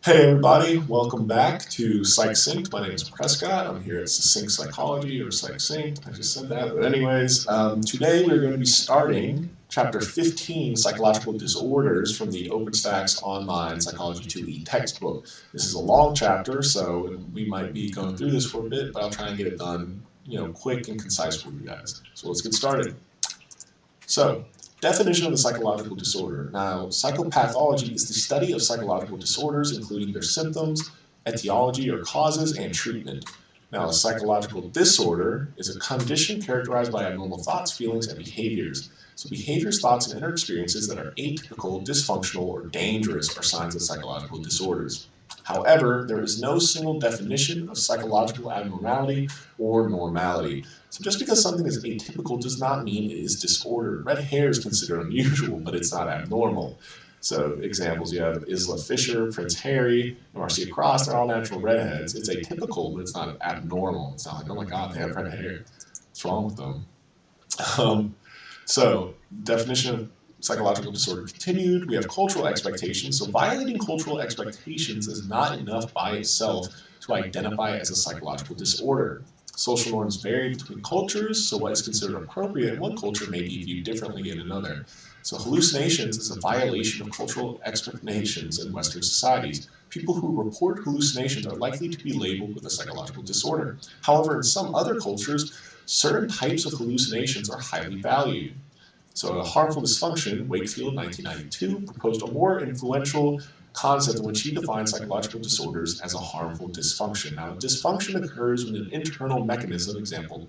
Hey everybody, welcome back to Psych Synced. My name is Prescott. I'm here at Succinct Psychology, or Psych Synced. I just said that, but anyways, today we're going to be starting Chapter 15, Psychological Disorders, from the OpenStax Online Psychology 2E textbook. This is a long chapter, so we might be going through this for a bit, but I'll try and get it done, quick and concise for you guys. So let's get started. So, definition of a psychological disorder. Now, psychopathology is the study of psychological disorders, including their symptoms, etiology or causes, and treatment. Now, a psychological disorder is a condition characterized by abnormal thoughts, feelings, and behaviors. So behaviors, thoughts, and inner experiences that are atypical, dysfunctional, or dangerous are signs of psychological disorders. However, there is no single definition of psychological abnormality or normality. So just because something is atypical does not mean it is disordered. Red hair is considered unusual, but it's not abnormal. So examples, you have Isla Fisher, Prince Harry, Marcia Cross, they're all natural redheads. It's atypical, but it's not abnormal. It's not like, oh my God, they have red hair. What's wrong with them? So definition of psychological disorder continued. We have cultural expectations. So violating cultural expectations is not enough by itself to identify as a psychological disorder. Social norms vary between cultures, so what is considered appropriate in one culture may be viewed differently in another. So hallucinations is a violation of cultural expectations in Western societies. People who report hallucinations are likely to be labeled with a psychological disorder. However, in some other cultures, certain types of hallucinations are highly valued. So a harmful dysfunction, Wakefield, 1992, proposed a more influential concept in which he defined psychological disorders as a harmful dysfunction. Now, dysfunction occurs when an internal mechanism, example,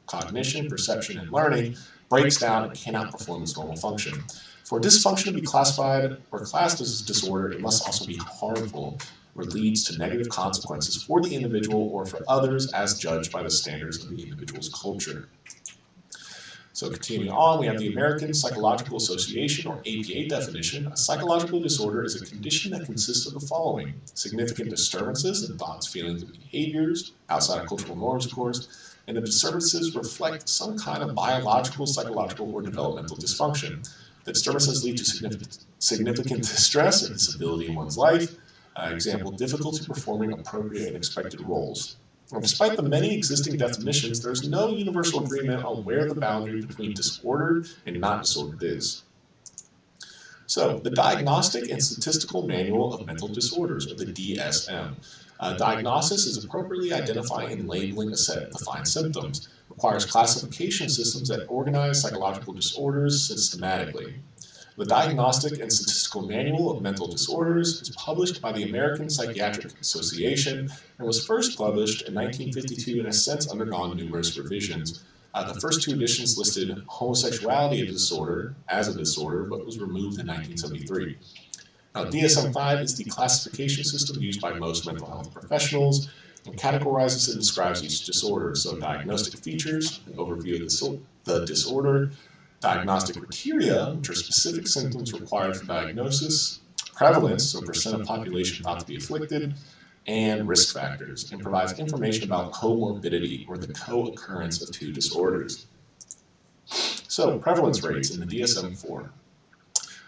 cognition, perception, and learning, breaks down and cannot perform its normal function. For dysfunction to be classified or classed as a disorder, it must also be harmful or leads to negative consequences for the individual or for others as judged by the standards of the individual's culture. So continuing on, we have the American Psychological Association, or APA definition. A psychological disorder is a condition that consists of the following: significant disturbances in thoughts, feelings, and behaviors, outside of cultural norms, of course, and the disturbances reflect some kind of biological, psychological, or developmental dysfunction. The disturbances lead to significant distress and disability in one's life. Example, difficulty performing appropriate and expected roles. Well, despite the many existing definitions, there is no universal agreement on where the boundary between disordered and not disordered is. So, the Diagnostic and Statistical Manual of Mental Disorders, or the DSM. Diagnosis is appropriately identifying and labeling a set of defined symptoms. Requires classification systems that organize psychological disorders systematically. The Diagnostic and Statistical Manual of Mental Disorders is published by the American Psychiatric Association and was first published in 1952 and has since undergone numerous revisions. The first two editions listed homosexuality as a disorder, but was removed in 1973. Now, DSM-IV is the classification system used by most mental health professionals and categorizes and describes each disorder. So diagnostic features, an overview of the disorder, diagnostic criteria, which are specific symptoms required for diagnosis, prevalence, so percent of population thought to be afflicted, and risk factors, and provides information about comorbidity, or the co-occurrence of two disorders. So, prevalence rates in the DSM-IV.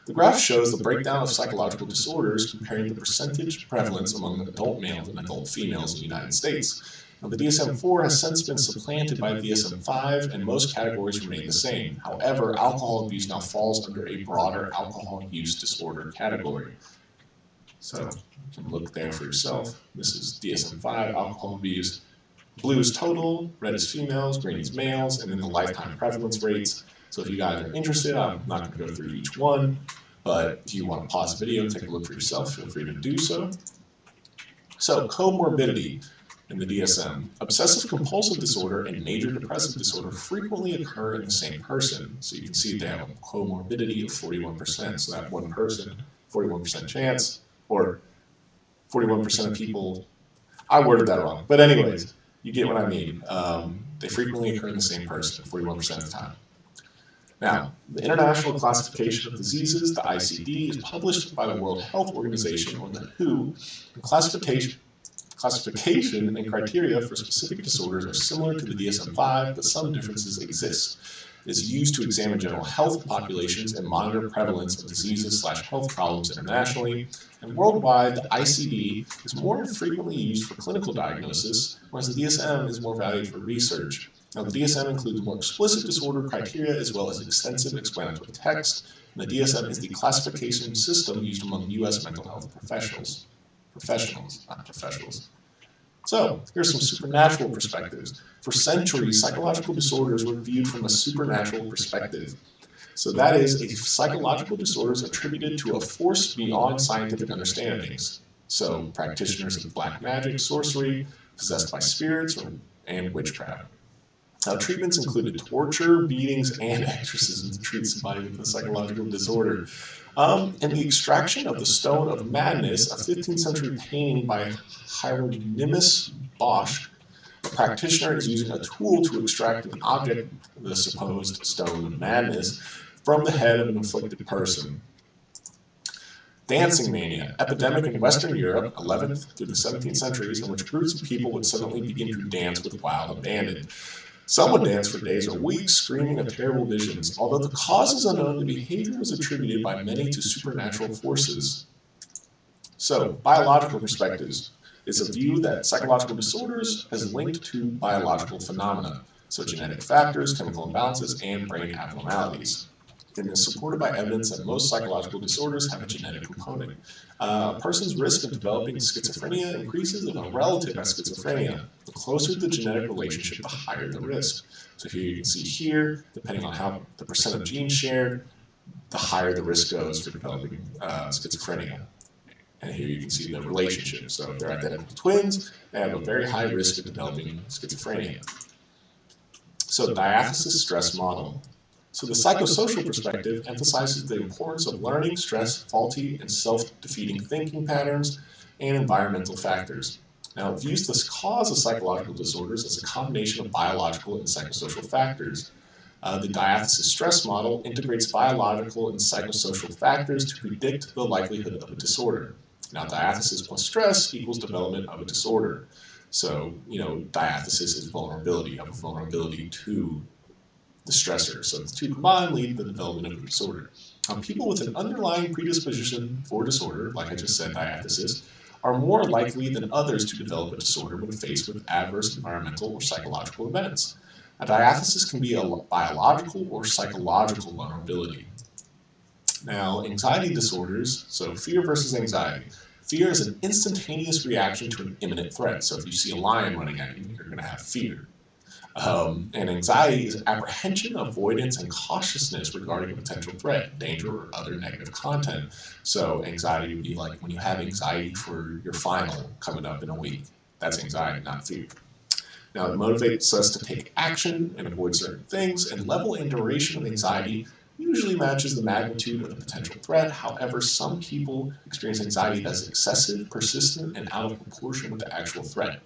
The graph shows the breakdown of psychological disorders comparing the percentage prevalence among adult males and adult females in the United States. Now, the DSM-IV has since been supplanted by DSM-V, and most categories remain the same. However, alcohol abuse now falls under a broader alcohol use disorder category. So you can look there for yourself. This is DSM-V, alcohol abuse. Blue is total, red is females, green is males, and then the lifetime prevalence rates. So if you guys are interested, I'm not going to go through each one, but if you want to pause the video and take a look for yourself, feel free to do so. So, comorbidity in the DSM. Obsessive compulsive disorder and major depressive disorder frequently occur in the same person. So you can see they have a comorbidity of 41%. So that one person, 41% chance, or 41% of people. I worded that wrong. But anyways, you get what I mean. They frequently occur in the same person, 41% of the time. Now, the International Classification of Diseases, the ICD, is published by the World Health Organization, or the WHO, and classification and criteria for specific disorders are similar to the DSM-V, but some differences exist. is used to examine general health populations and monitor prevalence of diseases/health problems internationally. And worldwide, the ICD is more frequently used for clinical diagnosis, whereas the DSM is more valued for research. Now, the DSM includes more explicit disorder criteria as well as extensive explanatory text. And the DSM is the classification system used among U.S. mental health professionals, not professionals. So, here's some supernatural perspectives. For centuries, psychological disorders were viewed from a supernatural perspective. So that is, a psychological disorder is attributed to a force beyond scientific understandings. So, practitioners of black magic, sorcery, possessed by spirits, and witchcraft. Now, treatments included torture, beatings, and exorcisms to treat somebody with a psychological disorder. And the extraction of the Stone of Madness, a 15th century painting by Hieronymus Bosch, a practitioner is using a tool to extract an object, the supposed Stone of Madness, from the head of an afflicted person. Dancing mania, epidemic in Western Europe, 11th through the 17th centuries, in which groups of people would suddenly begin to dance with wild abandon. Some would dance for days or weeks, screaming of terrible visions. Although the cause is unknown, the behavior was attributed by many to supernatural forces. So, biological perspectives is a view that psychological disorders is linked to biological phenomena, so genetic factors, chemical imbalances, and brain abnormalities. It is supported by evidence that most psychological disorders have a genetic component. A person's risk of developing schizophrenia increases if a relative has schizophrenia. The closer the genetic relationship, the higher the risk. So here you can see here, depending on how the percent of genes shared, the higher the risk goes for developing schizophrenia. And here you can see the relationship. So if they're identical twins, they have a very high risk of developing schizophrenia. So DIATHESIS-STRESS model. So the psychosocial perspective emphasizes the importance of learning, stress, faulty, and self-defeating thinking patterns, and environmental factors. Now, it views the cause of psychological disorders as a combination of biological and psychosocial factors. The DIATHESIS-STRESS model integrates biological and psychosocial factors to predict the likelihood of a disorder. Now, diathesis plus stress equals development of a disorder. So, diathesis is vulnerability to the stressor. So the two combined lead to the development of a disorder. People with an underlying predisposition for disorder, like I just said, diathesis, are more likely than others to develop a disorder when faced with adverse environmental or psychological events. A diathesis can be a biological or psychological vulnerability. Now, anxiety disorders, so fear versus anxiety. Fear is an instantaneous reaction to an imminent threat. So if you see a lion running at you, you're going to have fear. And anxiety is apprehension, avoidance, and cautiousness regarding a potential threat, danger, or other negative content. So anxiety would be like when you have anxiety for your final coming up in a week. That's anxiety, not fear. Now, it motivates us to take action and avoid certain things, and level and duration of anxiety usually matches the magnitude of the potential threat. However, some people experience anxiety that's excessive, persistent, and out of proportion with the actual threat.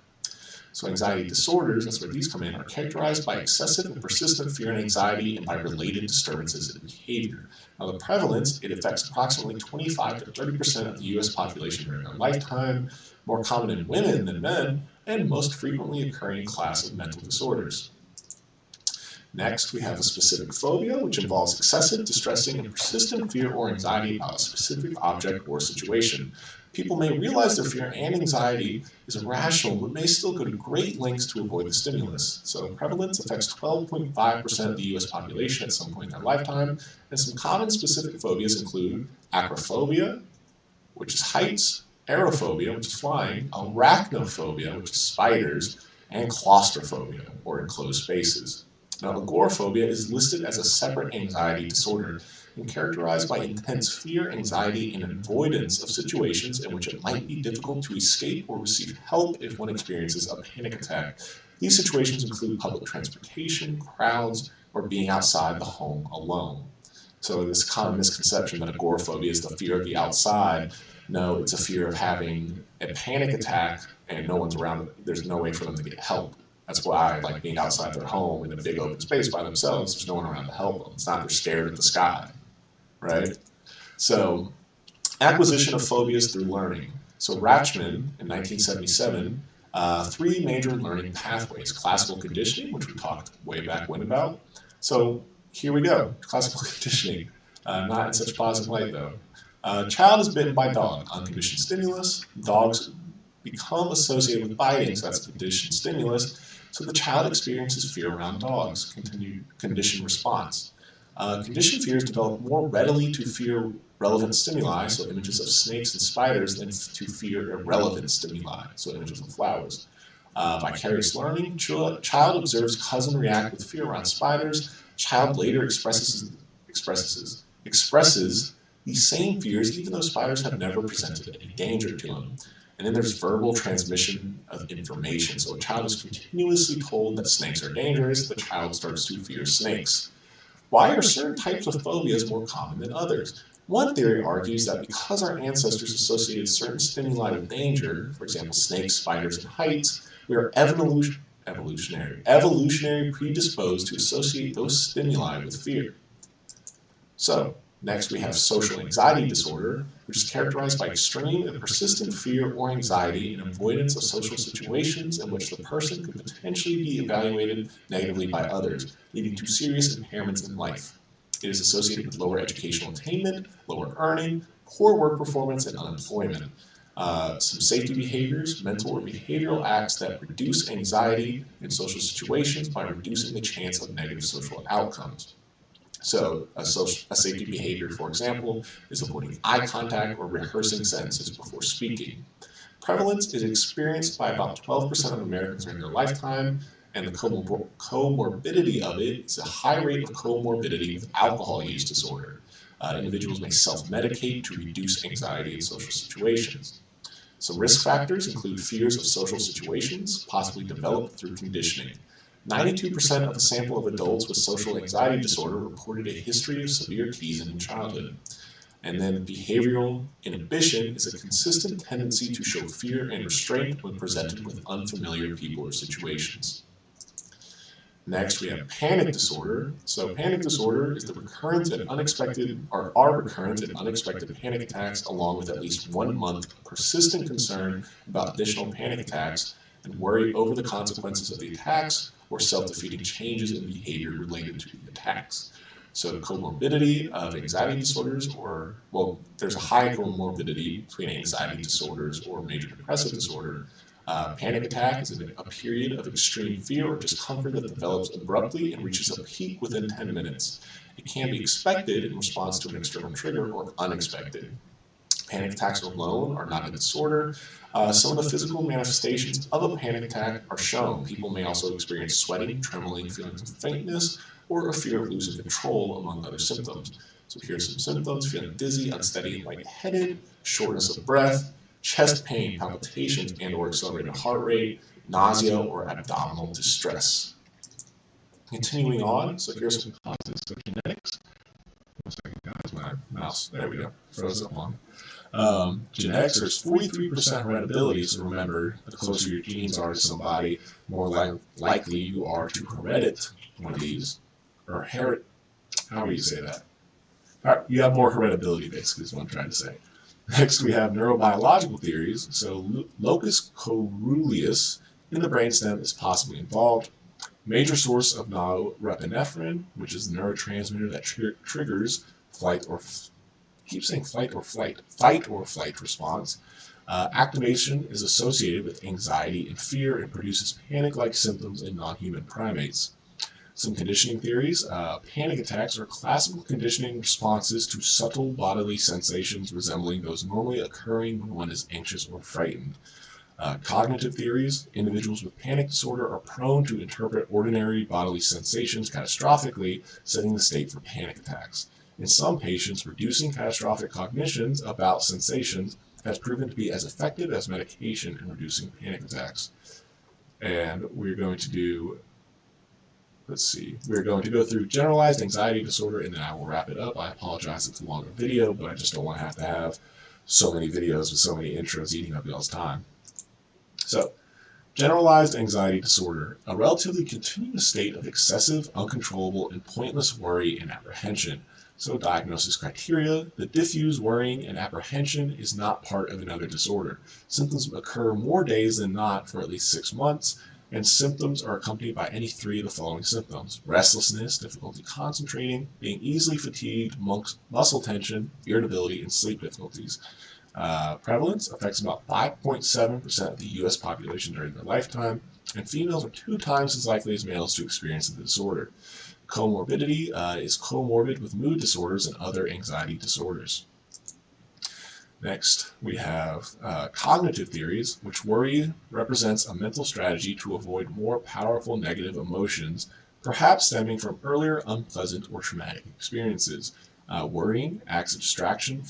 So anxiety disorders, that's where these come in, are characterized by excessive and persistent fear and anxiety and by related disturbances in behavior. Now the prevalence, it affects approximately 25 to 30% of the U.S. population during their lifetime, more common in women than men, and most frequently occurring class of mental disorders. Next, we have a specific phobia, which involves excessive, distressing, and persistent fear or anxiety about a specific object or situation. People may realize their fear and anxiety is irrational, but may still go to great lengths to avoid the stimulus. So prevalence affects 12.5% of the U.S. population at some point in their lifetime, and some common specific phobias include acrophobia, which is heights, aerophobia, which is flying, arachnophobia, which is spiders, and claustrophobia, or enclosed spaces. Now, agoraphobia is listed as a separate anxiety disorder and characterized by intense fear, anxiety, and avoidance of situations in which it might be difficult to escape or receive help if one experiences a panic attack. These situations include public transportation, crowds, or being outside the home alone. So this common misconception that agoraphobia is the fear of the outside. No, it's a fear of having a panic attack and no one's around. There's no way for them to get help. That's why, like being outside their home in a big open space by themselves, there's no one around to help them. It's not they're scared at the sky, right? So, acquisition of phobias through learning. So Rachman, in 1977, 3 major learning pathways. Classical conditioning, which we talked way back when about. So here we go, classical conditioning. Not in such positive light though. Child is bitten by dog, unconditioned stimulus. Dogs become associated with biting, so that's a conditioned stimulus. So the child experiences fear around dogs, continued conditioned response. Conditioned fears develop more readily to fear relevant stimuli, so images of snakes and spiders, than to fear irrelevant stimuli, so images of flowers. Vicarious learning, child observes cousin react with fear around spiders. Child later expresses these same fears even though spiders have never presented any danger to him. And then there's verbal transmission of information. So a child is continuously told that snakes are dangerous. The child starts to fear snakes. Why are certain types of phobias more common than others? One theory argues that because our ancestors associated certain stimuli with danger, for example, snakes, spiders, and heights, we are evolutionary predisposed to associate those stimuli with fear. So, next we have social anxiety disorder, which is characterized by extreme and persistent fear or anxiety and avoidance of social situations in which the person could potentially be evaluated negatively by others, leading to serious impairments in life. It is associated with lower educational attainment, lower earning, poor work performance, and unemployment. Some safety behaviors, mental or behavioral acts that reduce anxiety in social situations by reducing the chance of negative social outcomes. So, a safety behavior, for example, is avoiding eye contact or rehearsing sentences before speaking. Prevalence is experienced by about 12% of Americans during their lifetime, and the comorbidity of it is a high rate of comorbidity with alcohol use disorder. Individuals may self-medicate to reduce anxiety in social situations. Some risk factors include fears of social situations, possibly developed through conditioning. 92% of a sample of adults with social anxiety disorder reported a history of severe teasing in childhood. And then behavioral inhibition is a consistent tendency to show fear and restraint when presented with unfamiliar people or situations. Next, we have panic disorder. So panic disorder is the recurrent and unexpected panic attacks along with at least 1 month persistent concern about additional panic attacks and worry over the consequences of the attacks or self-defeating changes in behavior related to the attacks. So the comorbidity of anxiety disorders, there's a high comorbidity between anxiety disorders or major depressive disorder. Panic attack is a period of extreme fear or discomfort that develops abruptly and reaches a peak within 10 minutes. It can be expected in response to an external trigger or unexpected. Panic attacks alone are not a disorder. Some of the physical manifestations of a panic attack are shown. People may also experience sweating, trembling, feelings of faintness, or a fear of losing control, among other symptoms. So here are some symptoms: feeling dizzy, unsteady, and lightheaded, shortness of breath, chest pain, palpitations, and/or accelerated heart rate, nausea, or abdominal distress. Continuing on, so here's some causes of genetics. One second, guys, my mouse, there we go, froze up on. Genetics, there's 43% hereditability, so remember, the closer your genes are to somebody, more likely you are to heredit one of these, or inherit, however you say that. All right, you have more hereditability, basically, is what I'm trying to say. Next, we have neurobiological theories. So locus coeruleus in the brainstem is possibly involved. Major source of norepinephrine, which is the neurotransmitter that triggers fight or flight response. Activation is associated with anxiety and fear and produces panic-like symptoms in non-human primates. Some conditioning theories. Panic attacks are classical conditioning responses to subtle bodily sensations resembling those normally occurring when one is anxious or frightened. Cognitive theories. Individuals with panic disorder are prone to interpret ordinary bodily sensations catastrophically, setting the state for panic attacks. In some patients, reducing catastrophic cognitions about sensations has proven to be as effective as medication in reducing panic attacks. And we're going to do, we're going to go through generalized anxiety disorder, and then I will wrap it up. I apologize, it's a longer video, but I just don't want to have so many videos with so many intros eating up y'all's time. So, generalized anxiety disorder, a relatively continuous state of excessive, uncontrollable, and pointless worry and apprehension. So, diagnosis criteria: the diffuse worrying and apprehension is not part of another disorder. Symptoms occur more days than not for at least 6 months. and symptoms are accompanied by any three of the following symptoms: restlessness, difficulty concentrating, being easily fatigued, muscle tension, irritability, and sleep difficulties. Prevalence affects about 5.7% of the U.S. population during their lifetime, and females are 2 times as likely as males to experience the disorder. Comorbidity is comorbid with mood disorders and other anxiety disorders. Next, we have cognitive theories, which worry represents a mental strategy to avoid more powerful negative emotions, perhaps stemming from earlier unpleasant or traumatic experiences. Worrying acts of distraction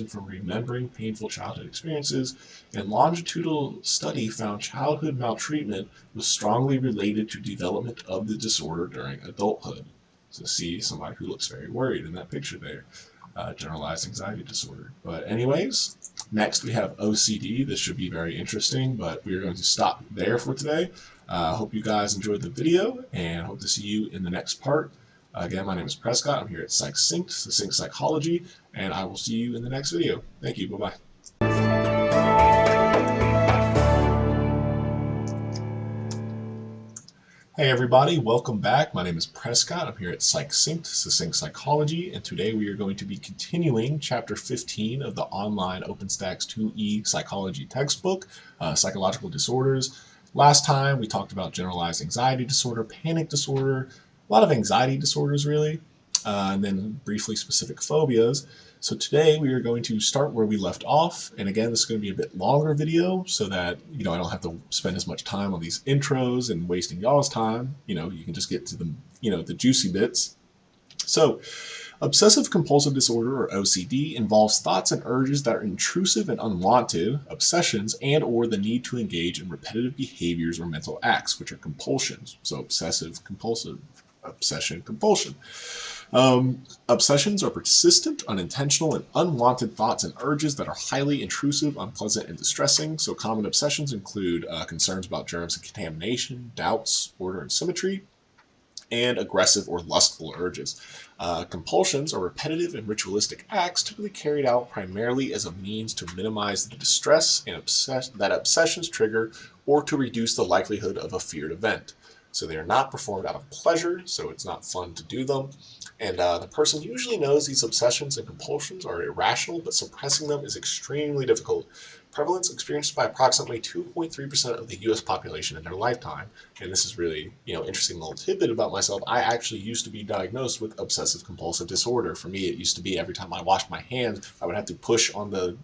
from remembering painful childhood experiences, and longitudinal study found childhood maltreatment was strongly related to development of the disorder during adulthood. So see somebody who looks very worried in that picture there. Generalized anxiety disorder. But anyways, next we have OCD. This should be very interesting, but we are going to stop there for today. Hope you guys enjoyed the video, and hope to see you in the next part. Again, my name is Prescott. I'm here at Succinct Psychology, and I will see you in the next video. Thank you. Bye-bye. Hey everybody, welcome back. My name is Prescott. I'm here at Succinct Psychology, and today we are going to be continuing Chapter 15 of the online OpenStax 2E Psychology textbook, Psychological Disorders. Last time we talked about generalized anxiety disorder, panic disorder, a lot of anxiety disorders really, and then briefly specific phobias. So today we are going to start where we left off, and again this is going to be a bit longer video so that I don't have to spend as much time on these intros and wasting y'all's time. You can just get to the the juicy bits. So obsessive compulsive disorder, or OCD, involves thoughts and urges that are intrusive and unwanted, obsessions, and or the need to engage in repetitive behaviors or mental acts, which are compulsions. So obsessive compulsive, obsession, compulsion. Obsessions are persistent, unintentional, and unwanted thoughts and urges that are highly intrusive, unpleasant, and distressing. So common obsessions include concerns about germs and contamination, doubts, order and symmetry, and aggressive or lustful urges. Compulsions are repetitive and ritualistic acts typically carried out primarily as a means to minimize the distress and that obsessions trigger, or to reduce the likelihood of a feared event. So they are not performed out of pleasure, so it's not fun to do them. And the person usually knows these obsessions and compulsions are irrational, but suppressing them is extremely difficult. Prevalence experienced by approximately 2.3% of the U.S. population in their lifetime. And this is really, interesting little tidbit about myself. I actually used to be diagnosed with obsessive compulsive disorder. For me, it used to be every time I washed my hands, I would have to push on the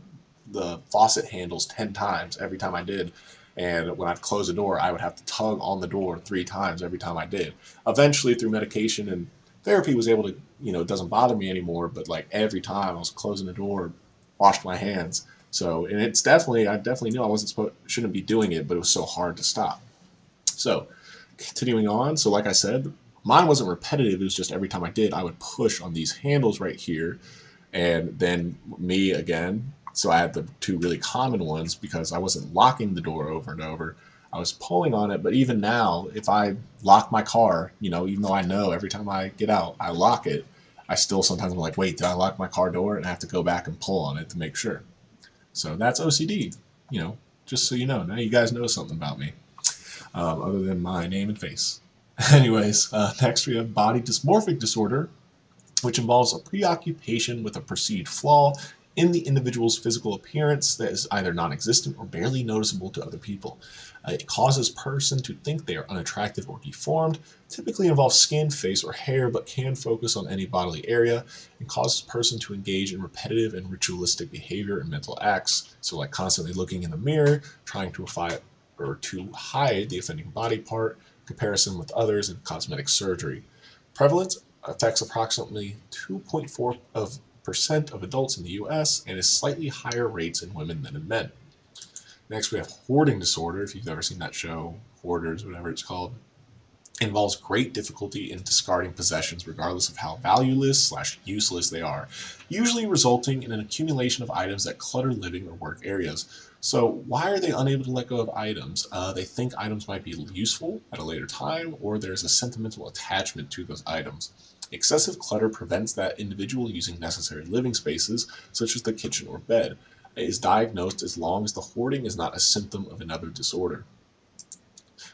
faucet handles 10 times every time I did. And when I'd close the door, I would have to tug on the door 3 times every time I did. Eventually, through medication and therapy, was able to, it doesn't bother me anymore, but like every time I was closing the door, washed my hands. So, and I definitely knew I shouldn't be doing it, but it was so hard to stop. So, continuing on, so like I said, mine wasn't repetitive, it was just every time I did, I would push on these handles right here, and then me again. So I had the 2 really common ones because I wasn't locking the door over and over. I was pulling on it, but even now, if I lock my car, even though I know every time I get out, I lock it, I still sometimes am like, wait, did I lock my car door? And I have to go back and pull on it to make sure. So that's OCD, just so you know. Now you guys know something about me, other than my name and face. Anyways, next we have body dysmorphic disorder, which involves a preoccupation with a perceived flaw in the individual's physical appearance that is either non-existent or barely noticeable to other people. It causes a person to think they are unattractive or deformed, typically involves skin, face, or hair, but can focus on any bodily area, and causes a person to engage in repetitive and ritualistic behavior and mental acts, so like constantly looking in the mirror, trying to hide the offending body part, comparison with others, and cosmetic surgery. Prevalence affects approximately 2.4% of adults in the U.S. and is slightly higher rates in women than in men. Next, we have hoarding disorder. If you've ever seen that show, Hoarders, whatever it's called, it involves great difficulty in discarding possessions regardless of how valueless/useless they are, usually resulting in an accumulation of items that clutter living or work areas. So why are they unable to let go of items? They think items might be useful at a later time, or there's a sentimental attachment to those items. Excessive clutter prevents that individual using necessary living spaces, such as the kitchen or bed. is diagnosed as long as the hoarding is not a symptom of another disorder.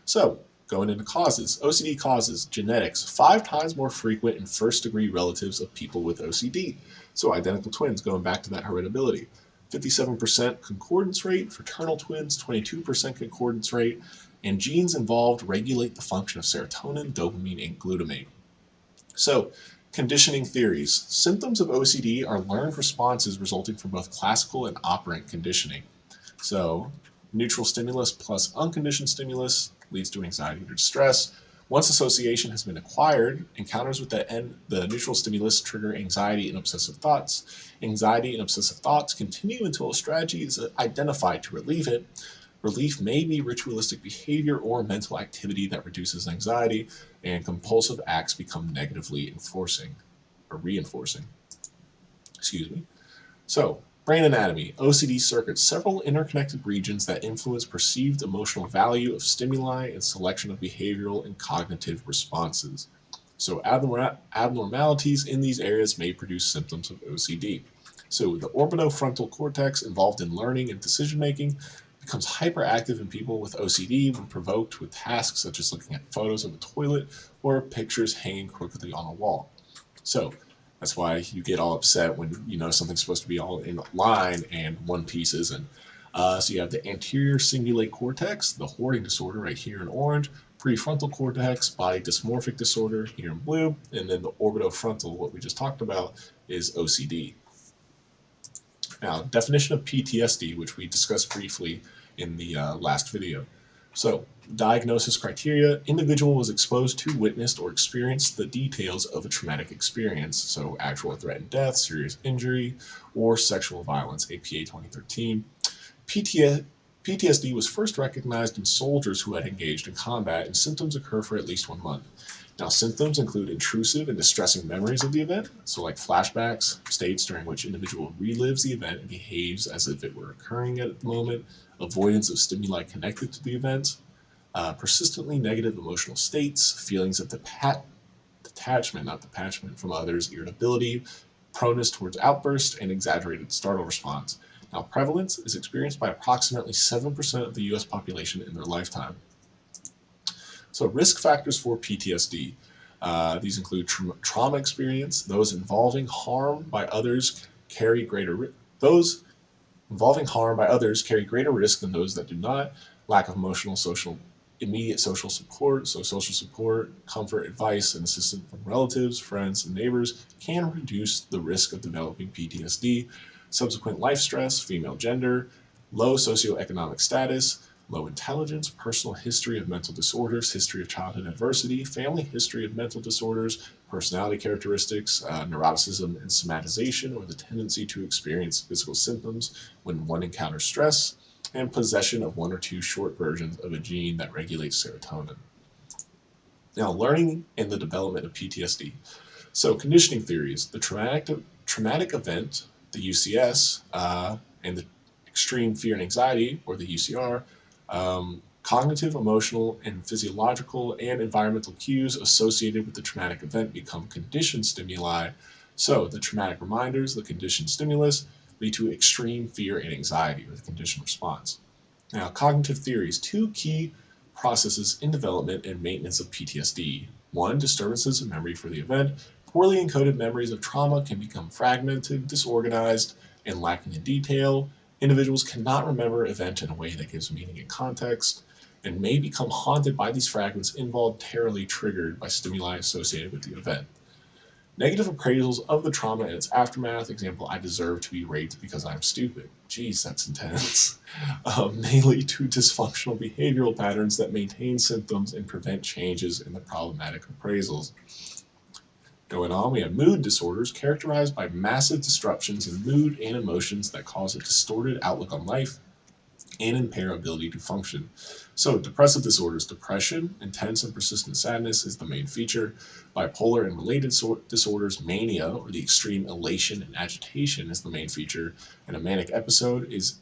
So, going into causes, OCD causes, genetics, 5 times more frequent in first-degree relatives of people with OCD. So identical twins, going back to that heritability. 57% concordance rate, fraternal twins, 22% concordance rate, and genes involved regulate the function of serotonin, dopamine, and glutamate. So, conditioning theories. Symptoms of OCD are learned responses resulting from both classical and operant conditioning. So, neutral stimulus plus unconditioned stimulus leads to anxiety or distress. Once association has been acquired, encounters with the neutral stimulus trigger anxiety and obsessive thoughts. Anxiety and obsessive thoughts continue until a strategy is identified to relieve it. Relief may be ritualistic behavior or mental activity that reduces anxiety, and compulsive acts become negatively reinforcing. So, brain anatomy, OCD circuits, several interconnected regions that influence perceived emotional value of stimuli and selection of behavioral and cognitive responses. So, abnormalities in these areas may produce symptoms of OCD. So, the orbitofrontal cortex involved in learning and decision-making becomes hyperactive in people with OCD when provoked with tasks such as looking at photos of a toilet or pictures hanging crookedly on a wall. So that's why you get all upset when something's supposed to be all in line and one piece isn't. So you have the anterior cingulate cortex, the hoarding disorder right here in orange, prefrontal cortex, body dysmorphic disorder here in blue, and then the orbitofrontal, what we just talked about, is OCD. Now, definition of PTSD, which we discussed briefly in the last video. So, diagnosis criteria, individual was exposed to, witnessed, or experienced the details of a traumatic experience, so actual or threatened death, serious injury, or sexual violence, APA 2013. PTSD was first recognized in soldiers who had engaged in combat, and symptoms occur for at least 1 month. Now, symptoms include intrusive and distressing memories of the event, so like flashbacks, states during which individual relives the event and behaves as if it were occurring at the moment, avoidance of stimuli connected to the event, persistently negative emotional states, feelings of detachment from others, irritability, proneness towards outbursts, and exaggerated startle response. Now, prevalence is experienced by approximately 7% of the U.S. population in their lifetime. So, risk factors for PTSD. These include trauma experience. Those involving harm by others carry greater risk than those that do not. Lack of emotional, immediate social support, so social support, comfort, advice, and assistance from relatives, friends, and neighbors can reduce the risk of developing PTSD. Subsequent life stress, female gender, low socioeconomic status, low intelligence, personal history of mental disorders, history of childhood adversity, family history of mental disorders, personality characteristics, neuroticism and somatization, or the tendency to experience physical symptoms when one encounters stress, and possession of 1 or 2 short versions of a gene that regulates serotonin. Now, learning and the development of PTSD. So, conditioning theories, the traumatic event, the UCS, and the extreme fear and anxiety, or the UCR, cognitive, emotional, and physiological and environmental cues associated with the traumatic event become conditioned stimuli. So the traumatic reminders, the conditioned stimulus, lead to extreme fear and anxiety, or the conditioned response. Now, cognitive theories, 2 key processes in development and maintenance of PTSD. 1, disturbances of memory for the event. Poorly encoded memories of trauma can become fragmented, disorganized, and lacking in detail. Individuals cannot remember an event in a way that gives meaning and context, and may become haunted by these fragments involuntarily triggered by stimuli associated with the event. Negative appraisals of the trauma and its aftermath, example, I deserve to be raped because I'm stupid. Geez, that's intense. May lead to dysfunctional behavioral patterns that maintain symptoms and prevent changes in the problematic appraisals. Going on, we have mood disorders characterized by massive disruptions in mood and emotions that cause a distorted outlook on life and impair ability to function. So, depressive disorders, depression, intense and persistent sadness is the main feature. Bipolar and related disorders, mania, or the extreme elation and agitation, is the main feature. And a manic episode is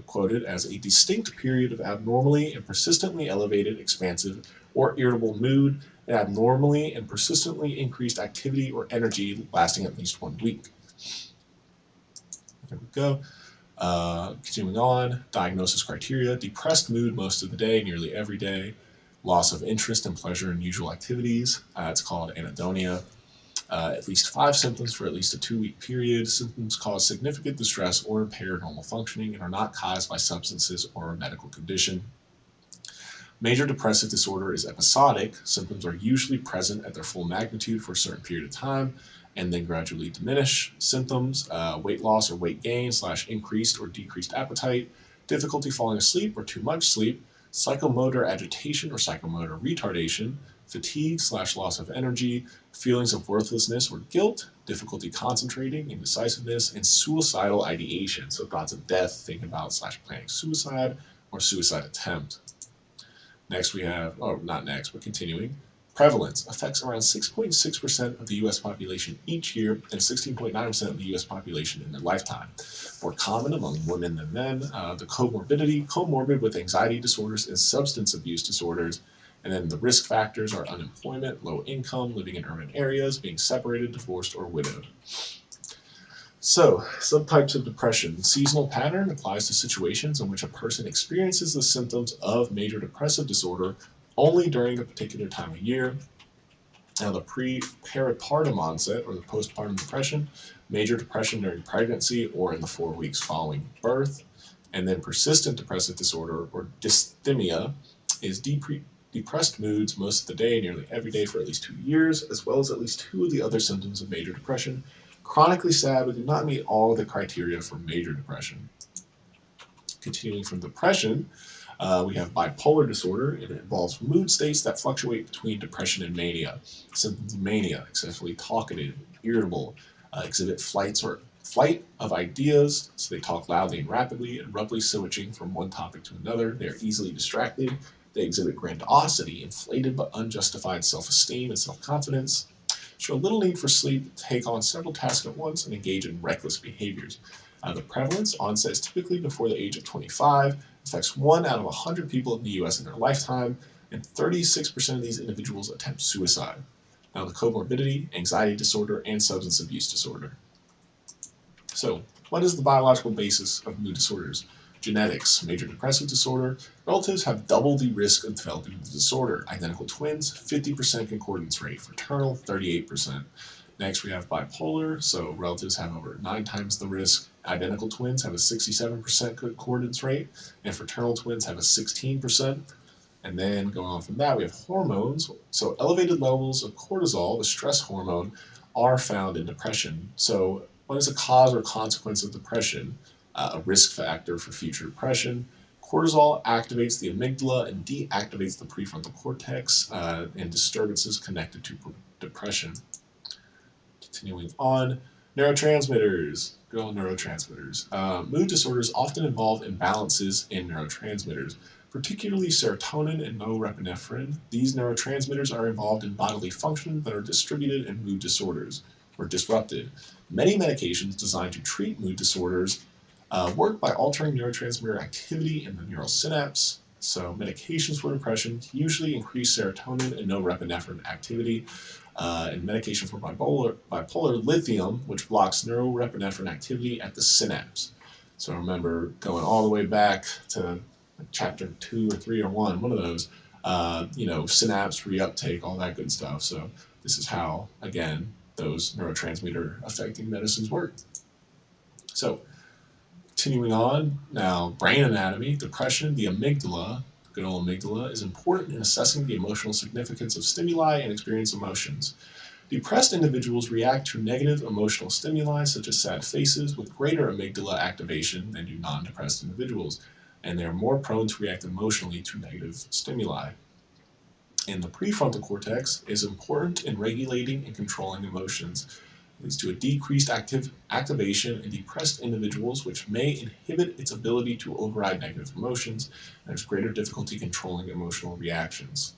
quoted as a distinct period of abnormally and persistently elevated, expansive, or irritable mood, and abnormally and persistently increased activity or energy lasting at least 1 week. There we go. Continuing on, diagnosis criteria: depressed mood most of the day, nearly every day, loss of interest and pleasure in usual activities. It's called anhedonia. At least 5 symptoms for at least a 2-week period. Symptoms cause significant distress or impair normal functioning and are not caused by substances or a medical condition. Major depressive disorder is episodic. Symptoms are usually present at their full magnitude for a certain period of time and then gradually diminish. Symptoms: weight loss or weight gain / increased or decreased appetite, difficulty falling asleep or too much sleep, psychomotor agitation or psychomotor retardation, fatigue / loss of energy, feelings of worthlessness or guilt, difficulty concentrating, indecisiveness, and suicidal ideation. So thoughts of death, thinking about / planning suicide or suicide attempt. Next we have, continuing, prevalence affects around 6.6% of the U.S. population each year and 16.9% of the U.S. population in their lifetime. More common among women than men. The comorbidity, comorbid with anxiety disorders and substance abuse disorders. And then the risk factors are unemployment, low income, living in urban areas, being separated, divorced, or widowed. So, subtypes of depression. Seasonal pattern applies to situations in which a person experiences the symptoms of major depressive disorder only during a particular time of year. Now, the peripartum onset or the postpartum depression, major depression during pregnancy or in the 4 weeks following birth. And then persistent depressive disorder or dysthymia is depressed moods most of the day, nearly every day for at least 2 years, as well as at least 2 of the other symptoms of major depression. Chronically sad, but do not meet all of the criteria for major depression. Continuing from depression, we have bipolar disorder. It involves mood states that fluctuate between depression and mania. Symptoms of mania: excessively talkative, irritable, exhibit flight of ideas, so they talk loudly and rapidly, abruptly switching from one topic to another. They are easily distracted. They exhibit grandiosity, inflated but unjustified self-esteem and self-confidence, show little need for sleep, take on several tasks at once, and engage in reckless behaviors. The prevalence onset is typically before the age of 25, affects 1 out of 100 people in the U.S. in their lifetime, and 36% of these individuals attempt suicide. Now, the comorbidity, anxiety disorder, and substance abuse disorder. So, what is the biological basis of mood disorders? Genetics: major depressive disorder, relatives have double the risk of developing the disorder. Identical twins, 50% concordance rate. Fraternal, 38%. Next we have bipolar, so relatives have over 9 times the risk. Identical twins have a 67% concordance rate, and fraternal twins have a 16%. And then going on from that, we have hormones. So elevated levels of cortisol, the stress hormone, are found in depression. So what is a cause or consequence of depression? A risk factor for future depression. Cortisol activates the amygdala and deactivates the prefrontal cortex, and disturbances connected to depression. Continuing on, neurotransmitters. Good old neurotransmitters. Mood disorders often involve imbalances in neurotransmitters, particularly serotonin and norepinephrine. These neurotransmitters are involved in bodily function that are distributed in mood disorders or disrupted. Many medications designed to treat mood disorders work by altering neurotransmitter activity in the neural synapse. So medications for depression usually increase serotonin and norepinephrine activity. And medication for bipolar lithium, which blocks norepinephrine activity at the synapse. So remember, going all the way back to chapter 2 or 3 or 1 of those, synapse reuptake, all that good stuff. So this is how, again, those neurotransmitter affecting medicines work. So continuing on, now brain anatomy, depression, the amygdala, good old amygdala, is important in assessing the emotional significance of stimuli and experience emotions. Depressed individuals react to negative emotional stimuli such as sad faces with greater amygdala activation than do non-depressed individuals, and they are more prone to react emotionally to negative stimuli. And the prefrontal cortex is important in regulating and controlling emotions. It leads to a decreased activation in depressed individuals, which may inhibit its ability to override negative emotions, and there's greater difficulty controlling emotional reactions.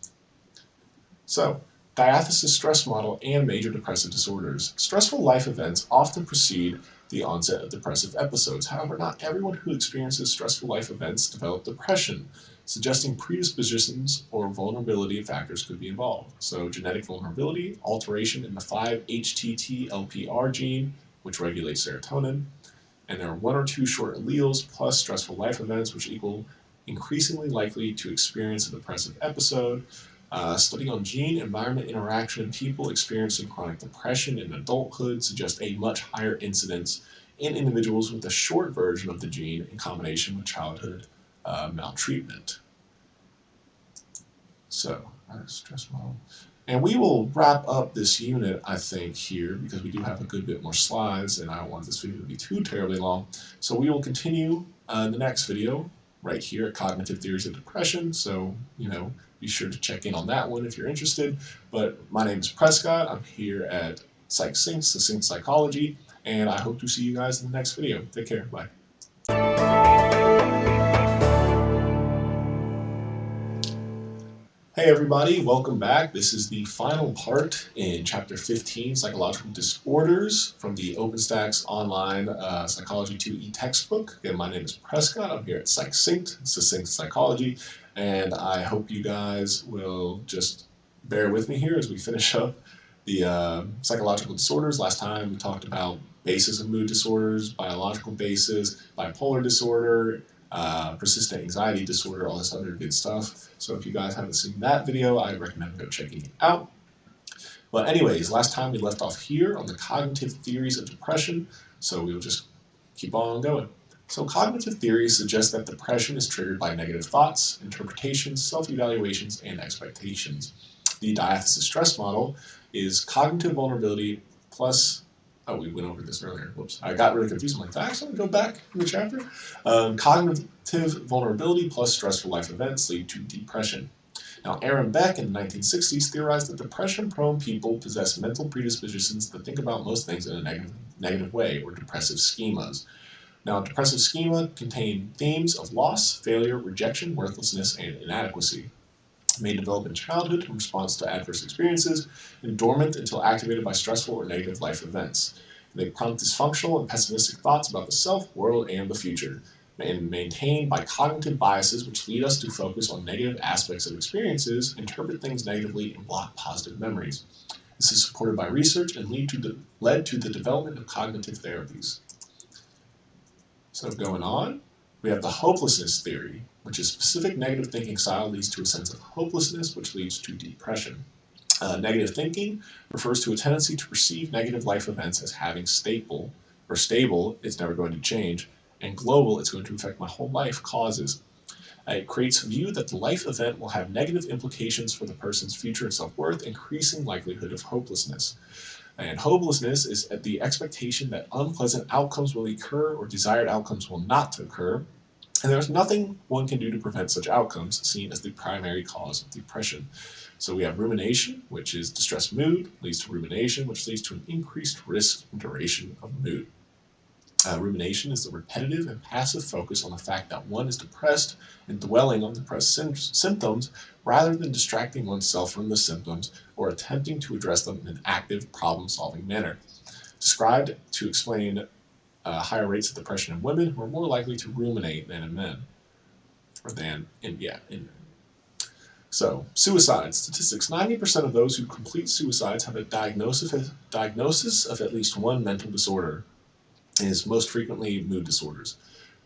So, DIATHESIS-STRESS model and major depressive disorders. Stressful life events often precede the onset of depressive episodes. However, not everyone who experiences stressful life events develops depression, suggesting predispositions or vulnerability factors could be involved. So genetic vulnerability, alteration in the 5-HTT-LPR gene, which regulates serotonin, and there are 1 or 2 short alleles plus stressful life events which equal increasingly likely to experience a depressive episode. Study on gene-environment interaction in people experiencing chronic depression in adulthood suggests a much higher incidence in individuals with a short version of the gene in combination with childhood maltreatment. So, stress model. And we will wrap up this unit, I think, here, because we do have a good bit more slides, and I don't want this video to be too terribly long. So we will continue in the next video, right here at Cognitive Theories of Depression. So, be sure to check in on that one if you're interested. But my name is Prescott. I'm here at PsychSync, Succinct Psychology, and I hope to see you guys in the next video. Take care. Bye. Hey everybody, welcome back. This is the final part in Chapter 15, Psychological Disorders, from the OpenStax Online Psychology 2E textbook. Again, my name is Prescott. I'm here at PsychSync, Succinct Psychology, and I hope you guys will just bear with me here as we finish up the psychological disorders. Last time we talked about basis of mood disorders, biological basis, bipolar disorder, persistent anxiety disorder, all this other good stuff. So if you guys haven't seen that video, I recommend go checking it out. But anyways, last time we left off here on the cognitive theories of depression, so we'll just keep on going. So cognitive theories suggest that depression is triggered by negative thoughts, interpretations, self-evaluations, and expectations. The DIATHESIS-STRESS model is cognitive vulnerability plus we went over this earlier. Whoops. I got really confused. I'm like, did I actually go back in the chapter? Cognitive vulnerability plus stressful life events lead to depression. Now, Aaron Beck in the 1960s theorized that depression-prone people possess mental predispositions to think about most things in a negative way, or depressive schemas. Now, depressive schema contain themes of loss, failure, rejection, worthlessness, and inadequacy. May develop in childhood in response to adverse experiences and dormant until activated by stressful or negative life events. They prompt dysfunctional and pessimistic thoughts about the self, world, and the future, and maintained by cognitive biases which lead us to focus on negative aspects of experiences, interpret things negatively, and block positive memories. This is supported by research and led to the development of cognitive therapies. So going on, we have the hopelessness theory, which is specific negative thinking style leads to a sense of hopelessness, which leads to depression. Negative thinking refers to a tendency to perceive negative life events as having stable, it's never going to change, and global, it's going to affect my whole life, causes. It creates a view that the life event will have negative implications for the person's future and self-worth, increasing likelihood of hopelessness. And hopelessness is the expectation that unpleasant outcomes will occur or desired outcomes will not occur, and there's nothing one can do to prevent such outcomes, seen as the primary cause of depression. So we have rumination, which is distressed mood, leads to rumination, which leads to an increased risk and duration of mood. Rumination is the repetitive and passive focus on the fact that one is depressed and dwelling on depressed symptoms rather than distracting oneself from the symptoms or attempting to address them in an active, problem-solving manner. Described to explain higher rates of depression in women who are more likely to ruminate than in men. In men. So, suicide statistics. 90% of those who complete suicides have a diagnosis of at least one mental disorder, and is most frequently mood disorders.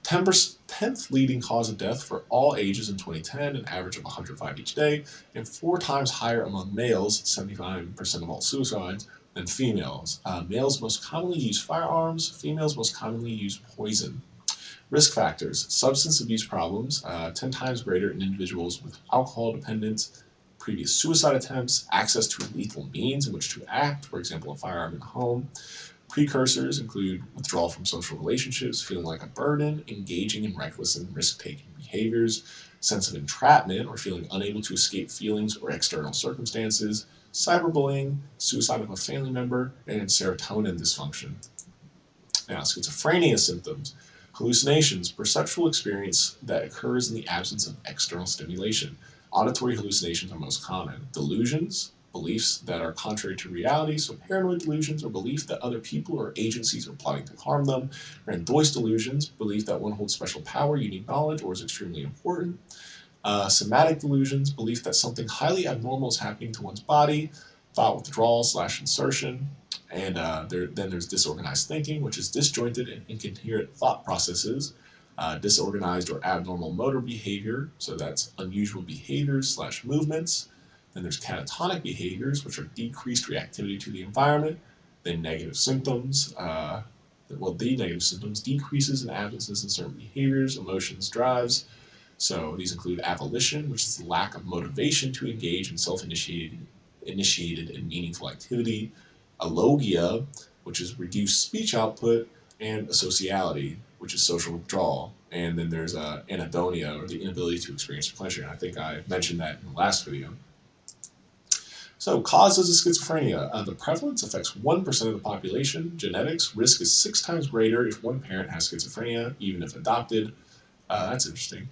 10th leading cause of death for all ages in 2010, an average of 105 each day, and 4 times higher among males, 79% of all suicides, than females. Males most commonly use firearms, females most commonly use poison. Risk factors, substance abuse problems, 10 times greater in individuals with alcohol dependence, previous suicide attempts, access to lethal means in which to act, for example, a firearm in the home. Precursors include withdrawal from social relationships, feeling like a burden, engaging in reckless and risk-taking behaviors, sense of entrapment or feeling unable to escape feelings or external circumstances, cyberbullying, suicide of a family member, and serotonin dysfunction. Now, schizophrenia symptoms, hallucinations, perceptual experience that occurs in the absence of external stimulation. Auditory hallucinations are most common. Delusions, beliefs that are contrary to reality, so paranoid delusions or belief that other people or agencies are plotting to harm them. Grandiose delusions, belief that one holds special power, unique knowledge, or is extremely important. Somatic delusions, belief that something highly abnormal is happening to one's body, thought withdrawal / insertion. And then there's disorganized thinking, which is disjointed and incoherent thought processes, disorganized or abnormal motor behavior, so that's unusual behaviors / movements. Then there's catatonic behaviors, which are decreased reactivity to the environment. Then negative symptoms, the negative symptoms, decreases in absences in certain behaviors, emotions, drives. So these include avolition, which is the lack of motivation to engage in self-initiated and meaningful activity. Alogia, which is reduced speech output, and asociality, which is social withdrawal. And then there's anhedonia, or the inability to experience pleasure. And I think I mentioned that in the last video. So causes of schizophrenia. The prevalence affects 1% of the population. Genetics, risk is 6 times greater if one parent has schizophrenia, even if adopted. That's interesting.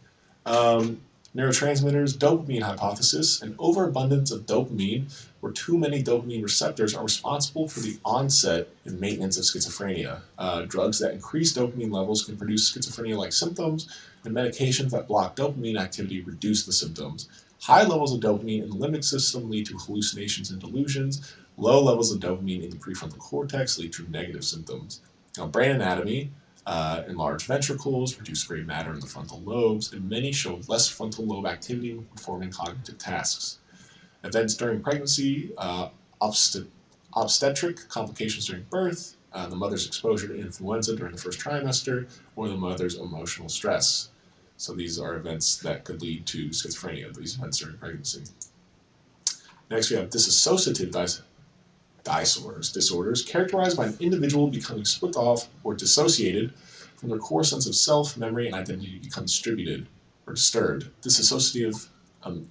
Neurotransmitters, dopamine hypothesis, an overabundance of dopamine, where too many dopamine receptors are responsible for the onset and maintenance of schizophrenia. Drugs that increase dopamine levels can produce schizophrenia-like symptoms, and medications that block dopamine activity reduce the symptoms. High levels of dopamine in the limbic system lead to hallucinations and delusions. Low levels of dopamine in the prefrontal cortex lead to negative symptoms. Now, brain anatomy, enlarged ventricles, reduced gray matter in the frontal lobes, and many show less frontal lobe activity when performing cognitive tasks. Events during pregnancy, obstetric complications during birth, the mother's exposure to influenza during the first trimester, or the mother's emotional stress. So these are events that could lead to schizophrenia, these events during pregnancy. Next, we have dissociative disorders characterized by an individual becoming split off or dissociated from their core sense of self, memory, and identity become distributed or disturbed. Dissociative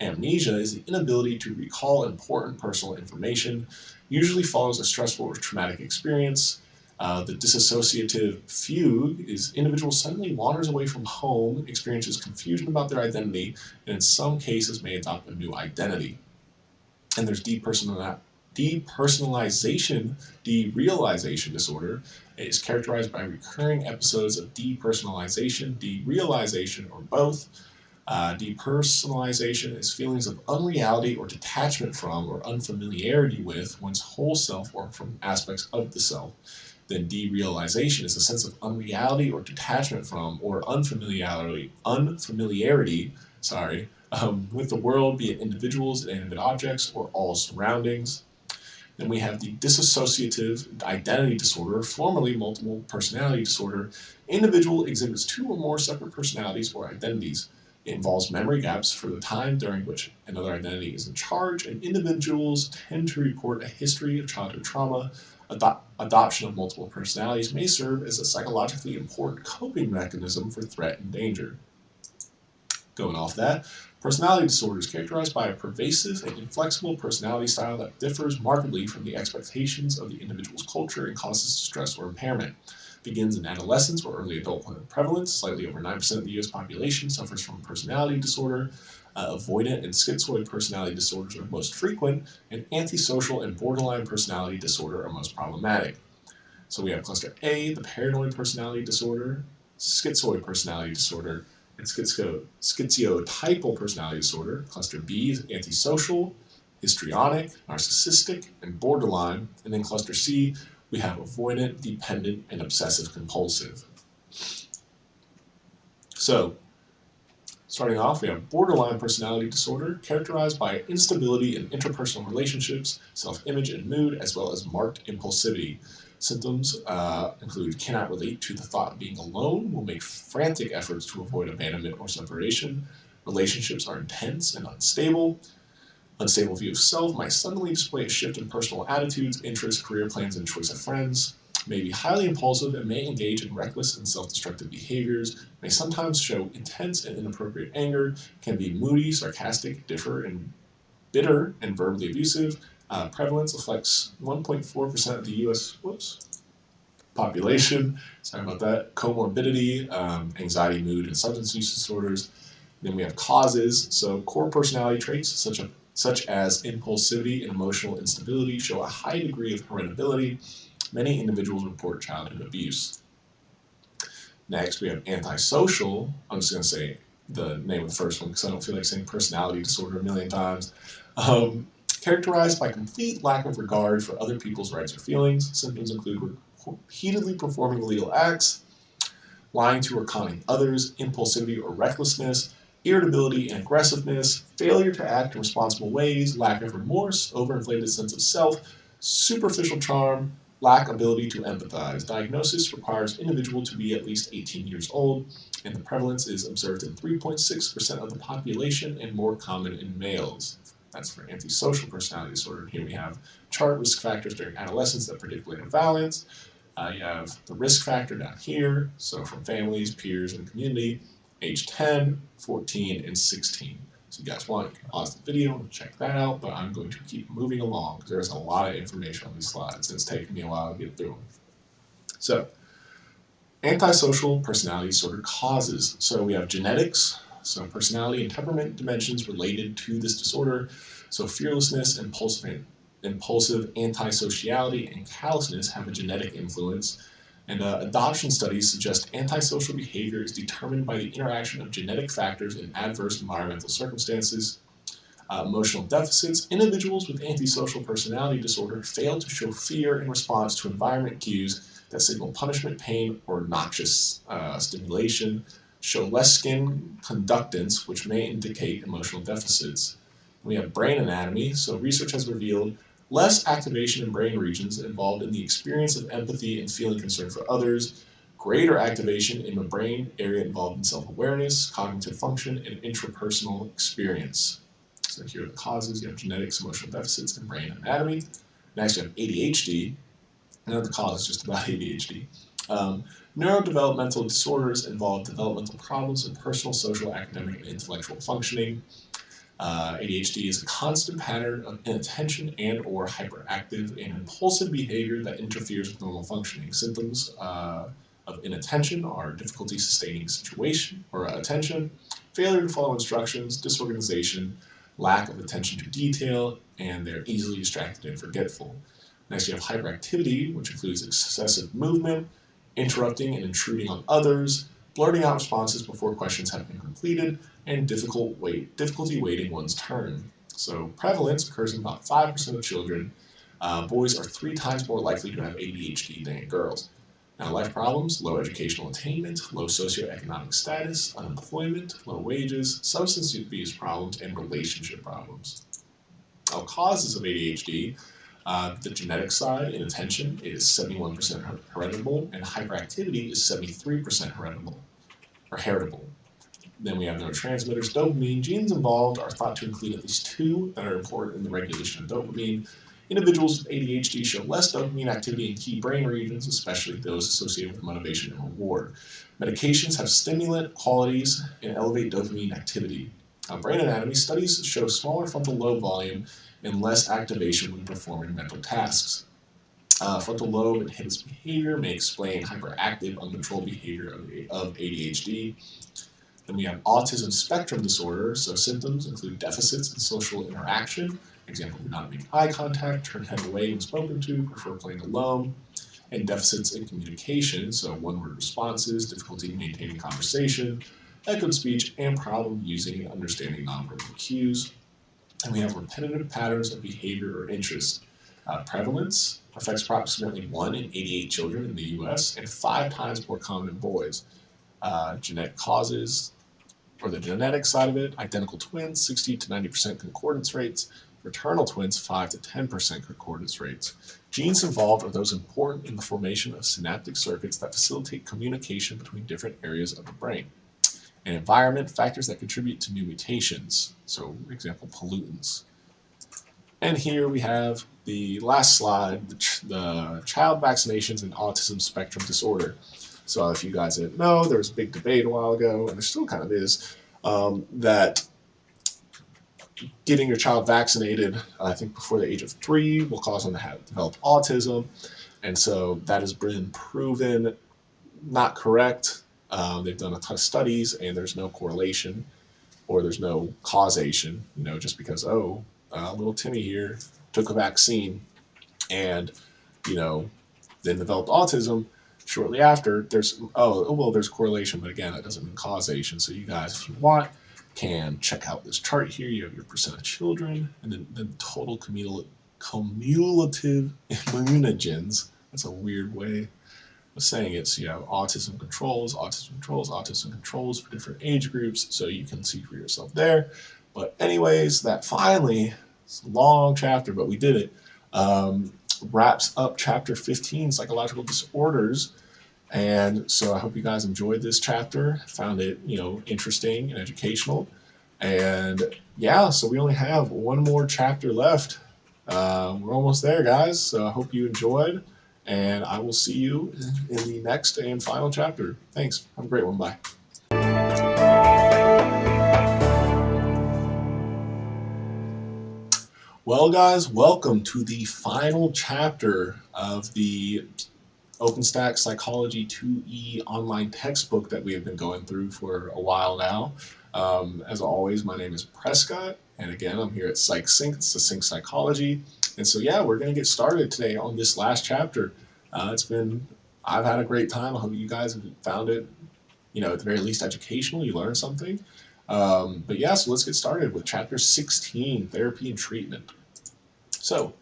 amnesia is the inability to recall important personal information, usually follows a stressful or traumatic experience. The dissociative fugue is individual suddenly wanders away from home, experiences confusion about their identity, and in some cases may adopt a new identity. And there's depersonalization disorder. It is characterized by recurring episodes of depersonalization, derealization, or both. Depersonalization is feelings of unreality or detachment from or unfamiliarity with one's whole self or from aspects of the self. Then derealization is a sense of unreality or detachment from or unfamiliarity with the world, be it individuals, inanimate objects, or all surroundings. Then we have the dissociative identity disorder, formerly multiple personality disorder. Individual exhibits 2 or more separate personalities or identities. It involves memory gaps for the time during which another identity is in charge, and individuals tend to report a history of childhood trauma. Adoption of multiple personalities may serve as a psychologically important coping mechanism for threat and danger. Going off that, personality disorder is characterized by a pervasive and inflexible personality style that differs markedly from the expectations of the individual's culture and causes stress or impairment. Begins in adolescence or early adulthood. Prevalence, slightly over 9% of the U.S. population suffers from personality disorder. Avoidant and schizoid personality disorders are most frequent, and antisocial and borderline personality disorder are most problematic. So we have cluster A, the paranoid personality disorder, schizoid personality disorder, and schizotypal personality disorder. Cluster B is antisocial, histrionic, narcissistic, and borderline. And then cluster C, we have avoidant, dependent, and obsessive compulsive. So, starting off, we have borderline personality disorder, characterized by instability in interpersonal relationships, self-image and mood, as well as marked impulsivity. Symptoms include cannot relate to the thought of being alone, will make frantic efforts to avoid abandonment or separation. Relationships are intense and unstable. Unstable view of self might suddenly display a shift in personal attitudes, interests, career plans, and choice of friends. May be highly impulsive and may engage in reckless and self-destructive behaviors, may sometimes show intense and inappropriate anger, can be moody, sarcastic, bitter, and verbally abusive. Prevalence affects 1.4% of the U.S. Population. Sorry about that. Comorbidity, anxiety, mood, and substance use disorders. Then we have causes. So core personality traits such as impulsivity and emotional instability show a high degree of heritability. Many individuals report childhood abuse. Next, we have antisocial. I'm just going to say the name of the first one because I don't feel like saying personality disorder a million times. Characterized by complete lack of regard for other people's rights or feelings. Symptoms include repeatedly performing illegal acts, lying to or conning others, impulsivity or recklessness, irritability and aggressiveness, failure to act in responsible ways, lack of remorse, overinflated sense of self, superficial charm, lack ability to empathize. Diagnosis requires individual to be at least 18 years old, and the prevalence is observed in 3.6% of the population and more common in males. That's for antisocial personality disorder. Here we have chart risk factors during adolescence that predict later violence. You have the risk factor down here, so from families, peers, and community, age 10, 14, and 16. So you guys want, you can pause the video and check that out, but I'm going to keep moving along because there's a lot of information on these slides, and it's taken me a while to get through them. So, antisocial personality disorder causes. So we have genetics, so personality and temperament dimensions related to this disorder. So fearlessness, impulsive antisociality, and callousness have a genetic influence. And adoption studies suggest antisocial behavior is determined by the interaction of genetic factors in adverse environmental circumstances. Emotional deficits. Individuals with antisocial personality disorder fail to show fear in response to environment cues that signal punishment, pain, or noxious stimulation, show less skin conductance, which may indicate emotional deficits. We have brain anatomy. So research has revealed less activation in brain regions involved in the experience of empathy and feeling concern for others, greater activation in the brain area involved in self-awareness, cognitive function, and intrapersonal experience. So here are the causes. You have genetics, emotional deficits, and brain anatomy. Next, you have ADHD. Another cause is just about ADHD. Neurodevelopmental disorders involve developmental problems in personal, social, academic, and intellectual functioning. ADHD is a constant pattern of inattention and or hyperactive and impulsive behavior that interferes with normal functioning. Symptoms of inattention are difficulty sustaining situation or attention, failure to follow instructions, disorganization, lack of attention to detail, and they're easily distracted and forgetful. Next, you have hyperactivity, which includes excessive movement, interrupting and intruding on others, blurting out responses before questions have been completed, and difficulty waiting one's turn. So prevalence occurs in about 5% of children. Boys are 3 times more likely to have ADHD than girls. Now, life problems: low educational attainment, low socioeconomic status, unemployment, low wages, substance abuse problems, and relationship problems. Now, causes of ADHD: the genetic side, inattention, is 71% heritable, and hyperactivity is 73% heritable. Then we have neurotransmitters. Dopamine. Genes involved are thought to include at least 2 that are important in the regulation of dopamine. Individuals with ADHD show less dopamine activity in key brain regions, especially those associated with motivation and reward. Medications have stimulant qualities and elevate dopamine activity. Brain anatomy. Studies show smaller frontal lobe volume and less activation when performing mental tasks. Frontal lobe inhibits behavior, may explain hyperactive, uncontrolled behavior of ADHD. Then we have autism spectrum disorder. So symptoms include deficits in social interaction. Example, do not make eye contact, turn head away when spoken to, prefer playing alone. And deficits in communication. So one-word responses, difficulty maintaining conversation, echoed speech, and problem using and understanding nonverbal cues. And we have repetitive patterns of behavior or interest. Prevalence affects approximately 1 in 88 children in the U.S. and 5 times more common in boys. Genetic causes, or the genetic side of it: identical twins, 60 to 90% concordance rates; fraternal twins, 5 to 10% concordance rates. Genes involved are those important in the formation of synaptic circuits that facilitate communication between different areas of the brain. And environment, factors that contribute to new mutations. So, example, pollutants. And here we have the last slide, the child vaccinations and autism spectrum disorder. So if you guys didn't know, there was a big debate a while ago, and there still kind of is, that getting your child vaccinated, I think before the age of 3, will cause them to develop autism. And so that has been proven not correct. They've done a ton of studies, and there's no correlation or there's no causation, just because, little Timmy here took a vaccine and, then developed autism shortly after. There's correlation, but again, that doesn't mean causation. So you guys, if you want, can check out this chart here. You have your percent of children, and then the total cumulative immunogens. That's a weird way of saying it. So you have autism controls for different age groups, so you can see for yourself there. But anyways, that finally, it's a long chapter, but we did it, wraps up chapter 15, psychological disorders. And so I hope you guys enjoyed this chapter, found it, interesting and educational. And yeah, so we only have one more chapter left. We're almost there, guys. So I hope you enjoyed, and I will see you in the next and final chapter. Thanks. Have a great one. Bye. Well, guys, welcome to the final chapter of the OpenStax Psychology 2E online textbook that we have been going through for a while now. As always, my name is Prescott, and again, I'm here at PsychSync. It's the Sync Psychology. And so, yeah, we're going to get started today on this last chapter. I've had a great time. I hope you guys have found it, at the very least educational. You learned something. But yeah, so let's get started with chapter 16, therapy and treatment. So,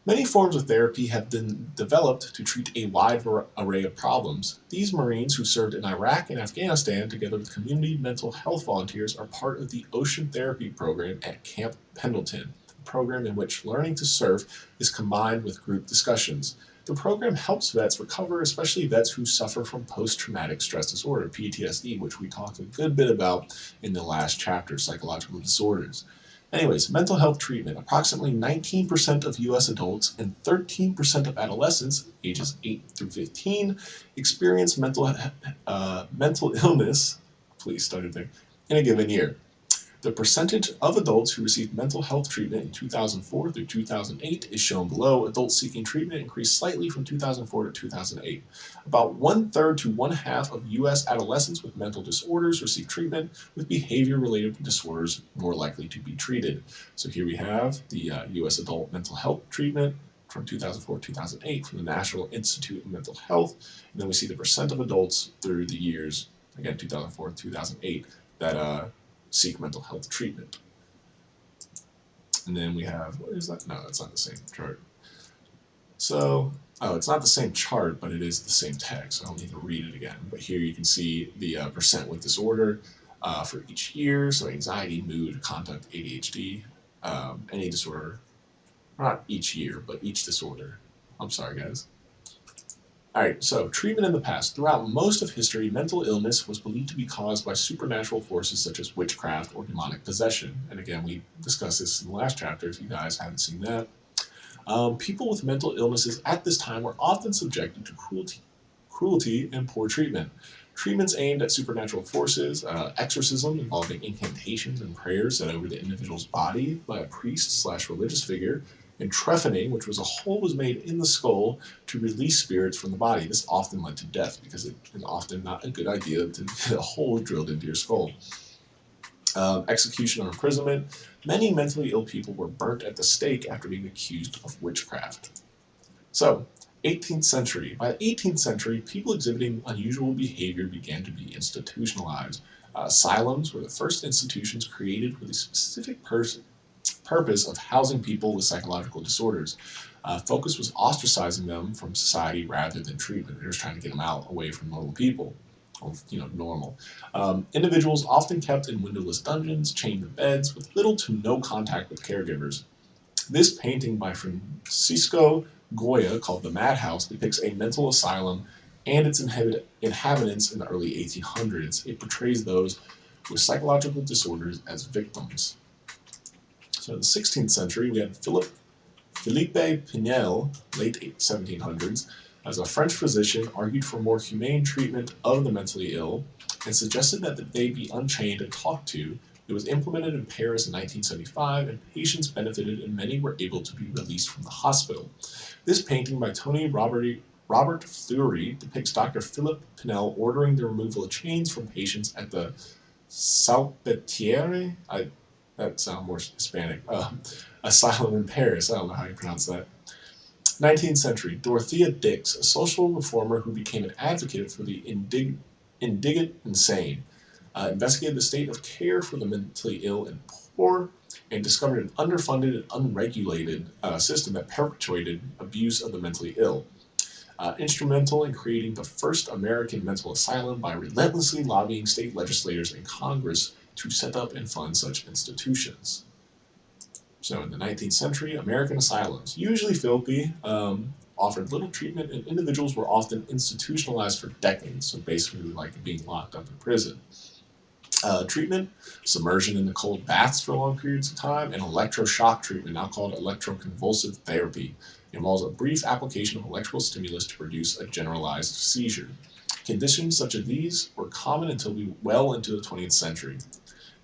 many forms of therapy have been developed to treat a wide array of problems. These Marines who served in Iraq and Afghanistan, together with community mental health volunteers, are part of the Ocean Therapy Program at Camp Pendleton, a program in which learning to surf is combined with group discussions. The program helps vets recover, especially vets who suffer from post-traumatic stress disorder, PTSD, which we talked a good bit about in the last chapter, psychological disorders. Anyways, mental health treatment. Approximately 19% of U.S. adults and 13% of adolescents, ages 8 through 15, experience mental illness, please start it there, in a given year. The percentage of adults who received mental health treatment in 2004 through 2008 is shown below. Adults seeking treatment increased slightly from 2004 to 2008. About 1/3 to 1/2 of U.S. adolescents with mental disorders receive treatment, with behavior-related disorders more likely to be treated. So here we have the U.S. adult mental health treatment from 2004 to 2008 from the National Institute of Mental Health. And then we see the percent of adults through the years, again, 2004 to 2008, that seek mental health treatment. And then we have, what is that? No, that's not the same chart. So, it's not the same chart, but it is the same text. I don't need to read it again. But here you can see the percent with disorder for each year. So anxiety, mood, conduct, ADHD, any disorder. Not each year, but each disorder. I'm sorry, guys. Alright, so treatment in the past. Throughout most of history, mental illness was believed to be caused by supernatural forces such as witchcraft or demonic possession. And again, we discussed this in the last chapter if you guys haven't seen that. People with mental illnesses at this time were often subjected to cruelty and poor treatment. Treatments aimed at supernatural forces, exorcism involving incantations and prayers said over the individual's body by a priest/religious figure, and trephining, which was a hole was made in the skull to release spirits from the body. This often led to death because it is often not a good idea to get a hole drilled into your skull. Execution or imprisonment. Many mentally ill people were burnt at the stake after being accused of witchcraft. So, 18th century. By the 18th century, people exhibiting unusual behavior began to be institutionalized. Asylums were the first institutions created with a specific purpose of housing people with psychological disorders. Focus was ostracizing them from society rather than treatment. They were trying to get them out away from normal people, or normal. Individuals often kept in windowless dungeons, chained to beds, with little to no contact with caregivers. This painting by Francisco Goya, called The Madhouse, depicts a mental asylum and its inhabitants in the early 1800s. It portrays those with psychological disorders as victims. So in the 16th century, we had Philippe Pinel, late 1700s, as a French physician, argued for more humane treatment of the mentally ill and suggested that they be unchained and talked to. It was implemented in Paris in 1975, and patients benefited and many were able to be released from the hospital. This painting by Tony Robert Fleury depicts Dr. Philippe Pinel ordering the removal of chains from patients at the Salpêtrière, that sounds more Hispanic, asylum in Paris. I don't know how you pronounce that. 19th century, Dorothea Dix, a social reformer who became an advocate for the indigent insane. investigated the state of care for the mentally ill and poor, and discovered an underfunded and unregulated system that perpetuated abuse of the mentally ill. Instrumental in creating the first American mental asylum by relentlessly lobbying state legislators and Congress to set up and fund such institutions. So in the 19th century, American asylums, usually filthy, offered little treatment, and individuals were often institutionalized for decades, so basically like being locked up in prison. Treatment, submersion in the cold baths for long periods of time, and electroshock treatment, now called electroconvulsive therapy, involves a brief application of electrical stimulus to produce a generalized seizure. Conditions such as these were common until well into the 20th century.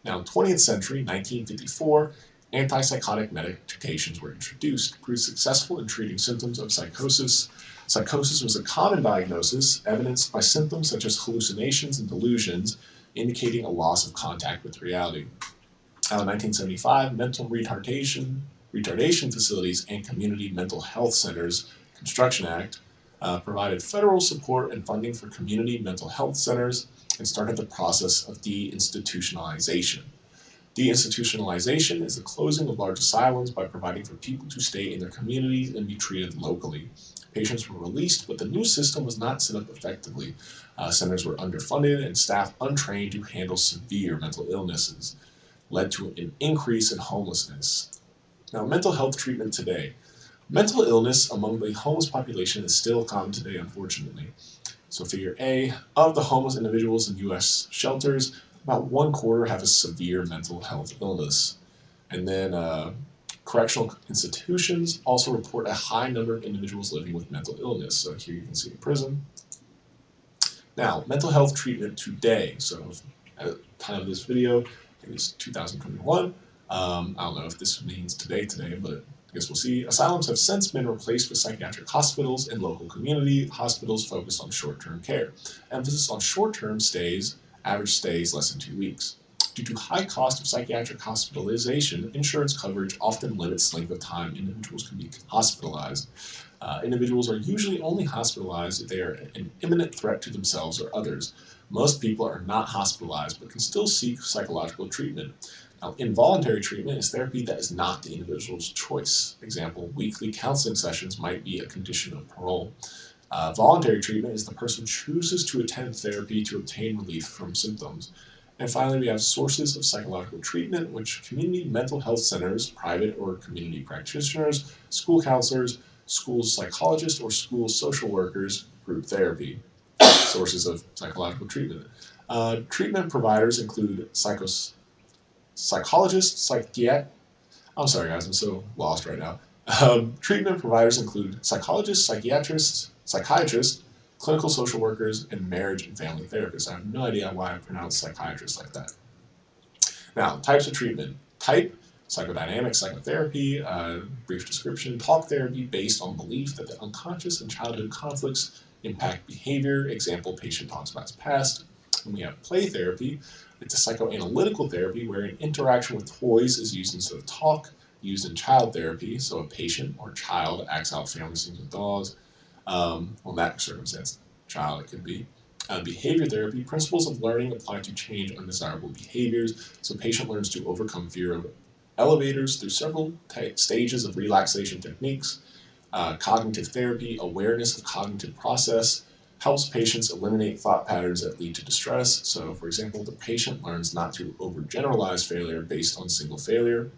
Now, in the 20th century, 1954, antipsychotic medications were introduced, proved successful in treating symptoms of psychosis. Psychosis was a common diagnosis, evidenced by symptoms such as hallucinations and delusions, indicating a loss of contact with reality. In 1975, mental retardation facilities and community mental health centers, Construction Act, provided federal support and funding for community mental health centers and started the process of deinstitutionalization. Deinstitutionalization is the closing of large asylums by providing for people to stay in their communities and be treated locally. Patients were released, but the new system was not set up effectively. Centers were underfunded and staff untrained to handle severe mental illnesses, led to an increase in homelessness. Now, mental health treatment today. Mental illness among the homeless population is still common today, unfortunately. So figure A, of the homeless individuals in U.S. shelters, about 1/4 have a severe mental health illness. And then correctional institutions also report a high number of individuals living with mental illness. So here you can see a prison. Now, mental health treatment today. So at the time of this video, I think it's 2021. I don't know if this means today, but I guess we'll see. Asylums have since been replaced with psychiatric hospitals and local community hospitals focused on short-term care. Emphasis on short-term stays, average stays less than 2 weeks. Due to high cost of psychiatric hospitalization, insurance coverage often limits the length of time individuals can be hospitalized. Individuals are usually only hospitalized if they are an imminent threat to themselves or others. Most people are not hospitalized but can still seek psychological treatment. Now, involuntary treatment is therapy that is not the individual's choice. Example, weekly counseling sessions might be a condition of parole. Voluntary treatment is the person chooses to attend therapy to obtain relief from symptoms. And finally, we have sources of psychological treatment, which community mental health centers, private or community practitioners, school counselors, school psychologists, or school social workers, group therapy. Sources of psychological treatment. Treatment providers include psychologists, I'm sorry guys, I'm so lost right now. Treatment providers include psychologists, psychiatrists, clinical social workers, and marriage and family therapists. I have no idea why I pronounced psychiatrists like that. Now, types of treatment. Type, psychodynamic psychotherapy, brief description, talk therapy based on belief that the unconscious and childhood conflicts impact behavior. Example, patient talks about his past. And we have play therapy. It's a psychoanalytical therapy where an interaction with toys is used instead of talk, used in child therapy. So a patient or child acts out family scenes with dolls. Well, in that circumstance, child it could be. Behavior therapy, principles of learning apply to change undesirable behaviors. So patient learns to overcome fear of elevators through several stages of relaxation techniques. Cognitive therapy, awareness of cognitive process, helps patients eliminate thought patterns that lead to distress. So, for example, the patient learns not to overgeneralize failure based on single failure.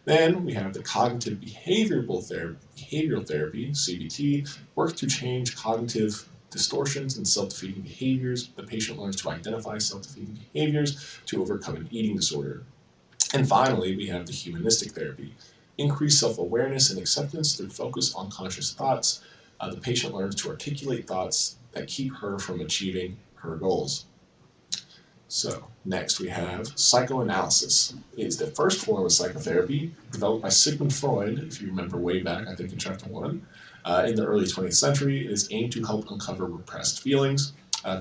Then we have the cognitive behavioral therapy, CBT, work to change cognitive distortions and self-defeating behaviors. The patient learns to identify self-defeating behaviors to overcome an eating disorder. And finally, we have the humanistic therapy, increase self-awareness and acceptance through focus on conscious thoughts. The patient learns to articulate thoughts that keep her from achieving her goals. So, next we have psychoanalysis. It's the first form of psychotherapy developed by Sigmund Freud, if you remember way back, I think in chapter 1. In the early 20th century, it is aimed to help uncover repressed feelings.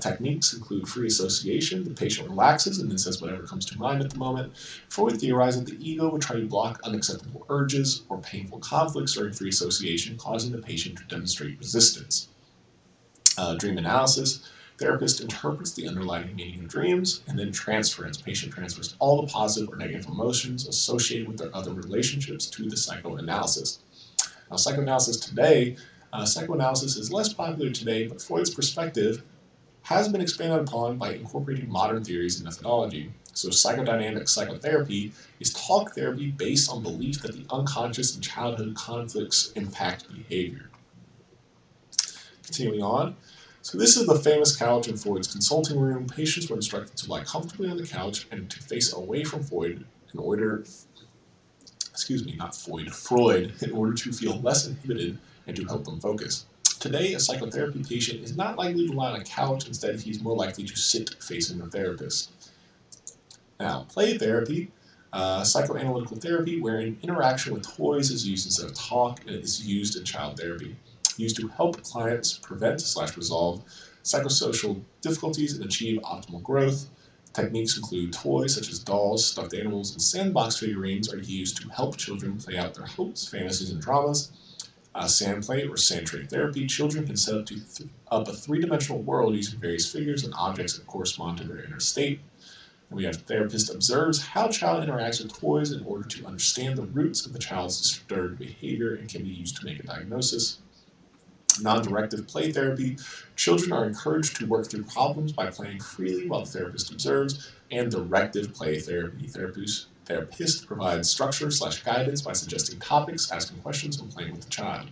Techniques include free association. The patient relaxes and then says whatever comes to mind at the moment. Freud theorized that the ego would try to block unacceptable urges or painful conflicts during free association, causing the patient to demonstrate resistance. Dream analysis. Therapist interprets the underlying meaning of dreams and then transfers. Patient transfers all the positive or negative emotions associated with their other relationships to the psychoanalysis. Now, psychoanalysis is less popular today, but Freud's perspective has been expanded upon by incorporating modern theories and methodology. So psychodynamic psychotherapy is talk therapy based on belief that the unconscious and childhood conflicts impact behavior. Continuing on. So this is the famous couch in Freud's consulting room. Patients were instructed to lie comfortably on the couch and to face away from Freud in order to feel less inhibited and to help them focus. Today, a psychotherapy patient is not likely to lie on a couch. Instead, he's more likely to sit facing the therapist. Now, play therapy, psychoanalytical therapy, wherein interaction with toys is used instead of talk, and it is used in child therapy, used to help clients prevent/resolve psychosocial difficulties and achieve optimal growth. Techniques include toys such as dolls, stuffed animals, and sandbox figurines are used to help children play out their hopes, fantasies, and dramas. Sand play or sand tray therapy, children can set up a three-dimensional world using various figures and objects that correspond to their inner state. And we have therapist observes how child interacts with toys in order to understand the roots of the child's disturbed behavior and can be used to make a diagnosis. Non-directive play therapy, children are encouraged to work through problems by playing freely while the therapist observes. And directive play therapy, therapist provides structure/guidance by suggesting topics, asking questions, and playing with the child.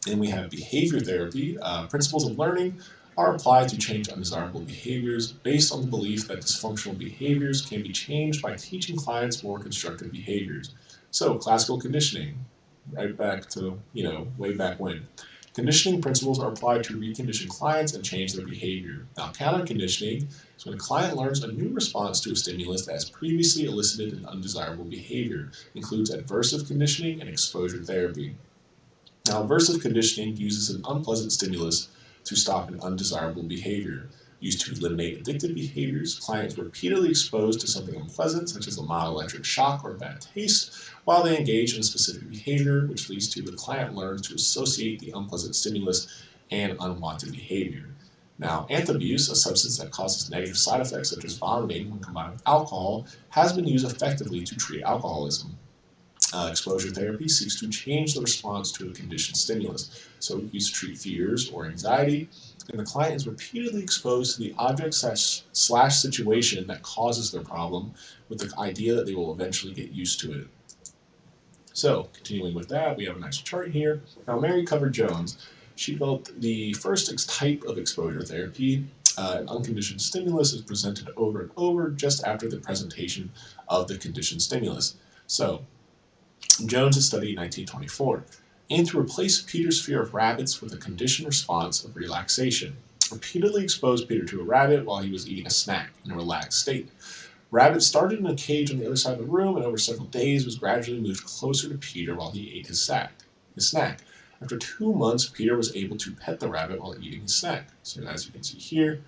Then we have behavior therapy. Principles of learning are applied to change undesirable behaviors based on the belief that dysfunctional behaviors can be changed by teaching clients more constructive behaviors. So classical conditioning, right back to, way back when. Conditioning principles are applied to recondition clients and change their behavior. Now, counter-conditioning is when a client learns a new response to a stimulus that has previously elicited an undesirable behavior. It includes adversive conditioning and exposure therapy. Now, aversive conditioning uses an unpleasant stimulus to stop an undesirable behavior. Used to eliminate addictive behaviors, clients were repeatedly exposed to something unpleasant, such as a mild electric shock or bad taste, while they engage in a specific behavior, which leads to the client learns to associate the unpleasant stimulus and unwanted behavior. Now, antabuse, a substance that causes negative side effects such as vomiting when combined with alcohol, has been used effectively to treat alcoholism. Exposure therapy seeks to change the response to a conditioned stimulus. So used to treat fears or anxiety, and the client is repeatedly exposed to the object slash situation that causes their problem with the idea that they will eventually get used to it. So, continuing with that, we have a nice chart here. Now, Mary Cover-Jones, she developed the first type of exposure therapy. An unconditioned stimulus is presented over and over just after the presentation of the conditioned stimulus. So, Jones' study in 1924 aimed to replace Peter's fear of rabbits with a conditioned response of relaxation. Repeatedly exposed Peter to a rabbit while he was eating a snack in a relaxed state. Rabbit started in a cage on the other side of the room and over several days was gradually moved closer to Peter while he ate his snack. After 2 months, Peter was able to pet the rabbit while eating his snack. So as you can see here,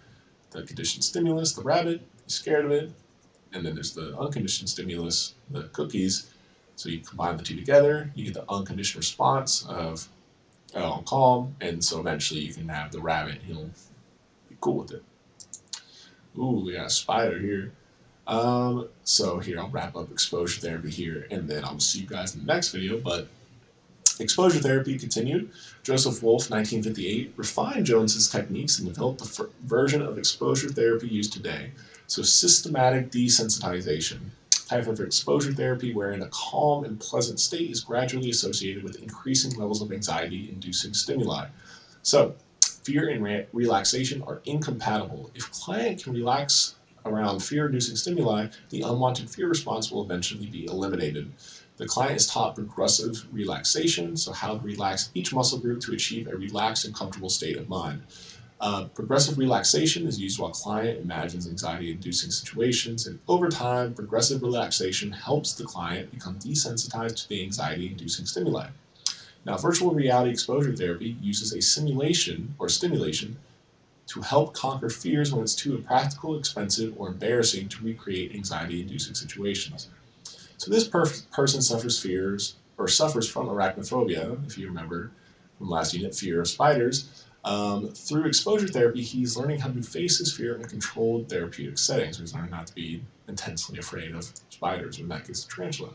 the conditioned stimulus, the rabbit, he's scared of it, and then there's the unconditioned stimulus, the cookies. So you combine the two together, you get the unconditioned response of, oh, I'm calm, and so eventually you can have the rabbit, he'll be cool with it. Ooh, we got a spider here. So here, I'll wrap up exposure therapy here, and then I'll see you guys in the next video, but exposure therapy continued. Joseph Wolfe, 1958, refined Jones's techniques and developed the version of exposure therapy used today. So systematic desensitization, type of exposure therapy wherein a calm and pleasant state is gradually associated with increasing levels of anxiety-inducing stimuli. So fear and relaxation are incompatible. If client can relax around fear-inducing stimuli, the unwanted fear response will eventually be eliminated. The client is taught progressive relaxation, so how to relax each muscle group to achieve a relaxed and comfortable state of mind. Progressive relaxation is used while client imagines anxiety-inducing situations, and over time, progressive relaxation helps the client become desensitized to the anxiety-inducing stimuli. Now, virtual reality exposure therapy uses a simulation or stimulation to help conquer fears when it's too impractical, expensive, or embarrassing to recreate anxiety-inducing situations. So this person suffers from arachnophobia, if you remember from last unit, fear of spiders. Through exposure therapy, he's learning how to face his fear in a controlled therapeutic setting. So he's learning not to be intensely afraid of spiders, or in that case, a tarantula.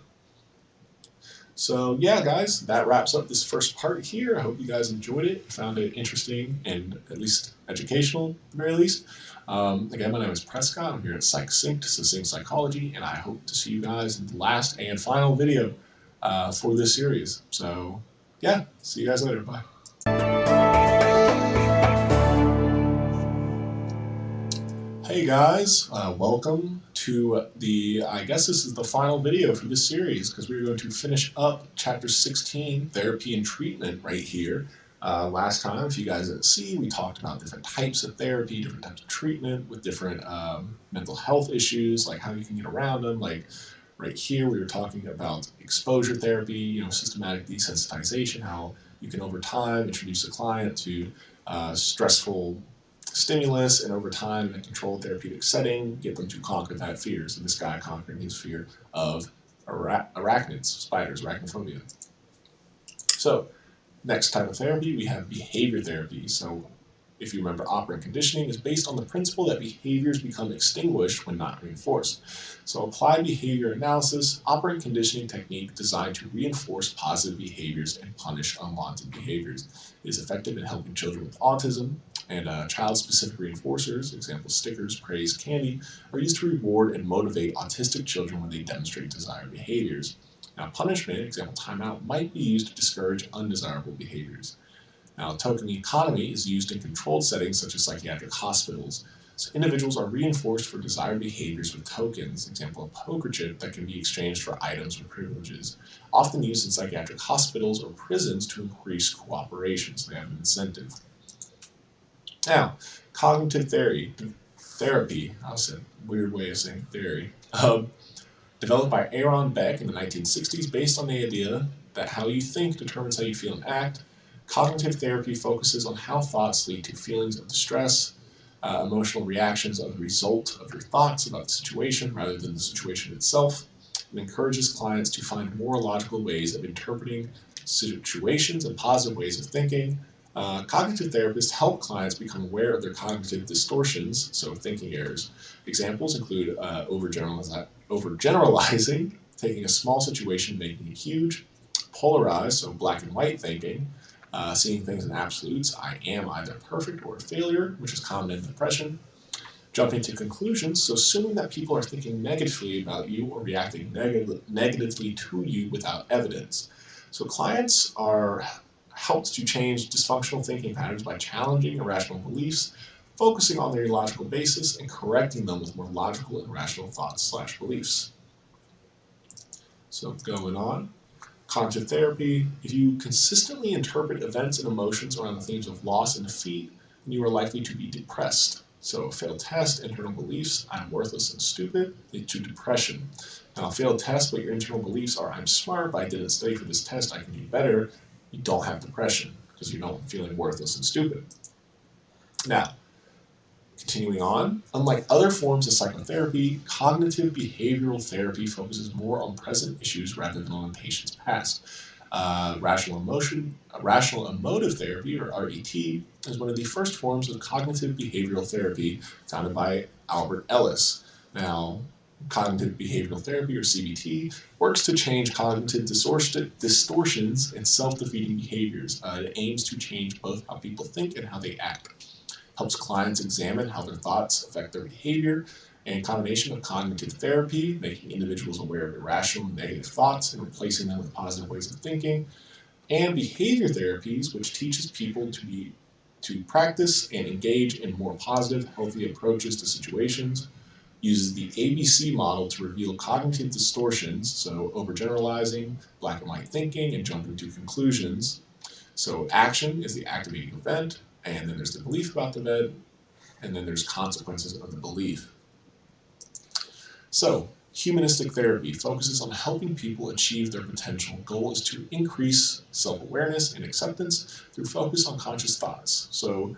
So yeah, guys, that wraps up this first part here. I hope you guys enjoyed it, found it interesting, and at least educational, at the very least. Again, my name is Prescott. I'm here at Succinct Psychology, and I hope to see you guys in the last and final video for this series. So yeah, see you guys later. Bye. Hey guys, welcome to I guess this is the final video for this series, because we're going to finish up Chapter 16, Therapy and Treatment, right here. Last time, if you guys didn't see, we talked about different types of therapy, different types of treatment with different mental health issues, like how you can get around them. Like right here, we were talking about exposure therapy, systematic desensitization, how you can over time introduce a client to stressful stimulus, and over time in a controlled therapeutic setting, get them to conquer that fear. So this guy conquering his fear of arachnids, spiders, arachnophobia. So next type of therapy, we have behavior therapy. So if you remember, operant conditioning is based on the principle that behaviors become extinguished when not reinforced. So applied behavior analysis, operant conditioning technique designed to reinforce positive behaviors and punish unwanted behaviors. It is effective in helping children with autism, and child-specific reinforcers, example stickers, praise, candy, are used to reward and motivate autistic children when they demonstrate desired behaviors. Now punishment, example timeout, might be used to discourage undesirable behaviors. Now token economy is used in controlled settings such as psychiatric hospitals. So individuals are reinforced for desired behaviors with tokens, example a poker chip that can be exchanged for items or privileges, often used in psychiatric hospitals or prisons to increase cooperation, so they have an incentive. Now, cognitive therapy, that's a weird way of saying theory, developed by Aaron Beck in the 1960s based on the idea that how you think determines how you feel and act. Cognitive therapy focuses on how thoughts lead to feelings of distress, emotional reactions are the result of your thoughts about the situation rather than the situation itself. It encourages clients to find more logical ways of interpreting situations and positive ways of thinking. Cognitive therapists help clients become aware of their cognitive distortions, so thinking errors. Examples include overgeneralizing, taking a small situation, making it huge; polarized, so black and white thinking, seeing things in absolutes, I am either perfect or a failure, which is common in depression; jumping to conclusions, so assuming that people are thinking negatively about you or reacting negatively to you without evidence. So clients are helped to change dysfunctional thinking patterns by challenging irrational beliefs, focusing on their logical basis, and correcting them with more logical and rational thoughts/beliefs. So going on, cognitive therapy, if you consistently interpret events and emotions around the themes of loss and defeat, then you are likely to be depressed. So a failed test, internal beliefs, I'm worthless and stupid, lead to depression. Now a failed test, but your internal beliefs are I'm smart, but I didn't study for this test, I can do better, you don't have depression because you don't feeling worthless and stupid. Now, continuing on, unlike other forms of psychotherapy, cognitive behavioral therapy focuses more on present issues rather than on the patient's past. Rational emotive therapy, or RET, is one of the first forms of cognitive behavioral therapy founded by Albert Ellis. Now, cognitive behavioral therapy, or CBT, works to change cognitive distortions and self-defeating behaviors. It aims to change both how people think and how they act. Helps clients examine how their thoughts affect their behavior, and combination of cognitive therapy, making individuals aware of irrational and negative thoughts and replacing them with positive ways of thinking, and behavior therapies, which teaches people to practice and engage in more positive, healthy approaches to situations, uses the ABC model to reveal cognitive distortions, so overgeneralizing, black and white thinking, and jumping to conclusions. So action is the activating event, and then there's the belief about the event, and then there's consequences of the belief. So humanistic therapy focuses on helping people achieve their potential. Goal is to increase self-awareness and acceptance through focus on conscious thoughts. So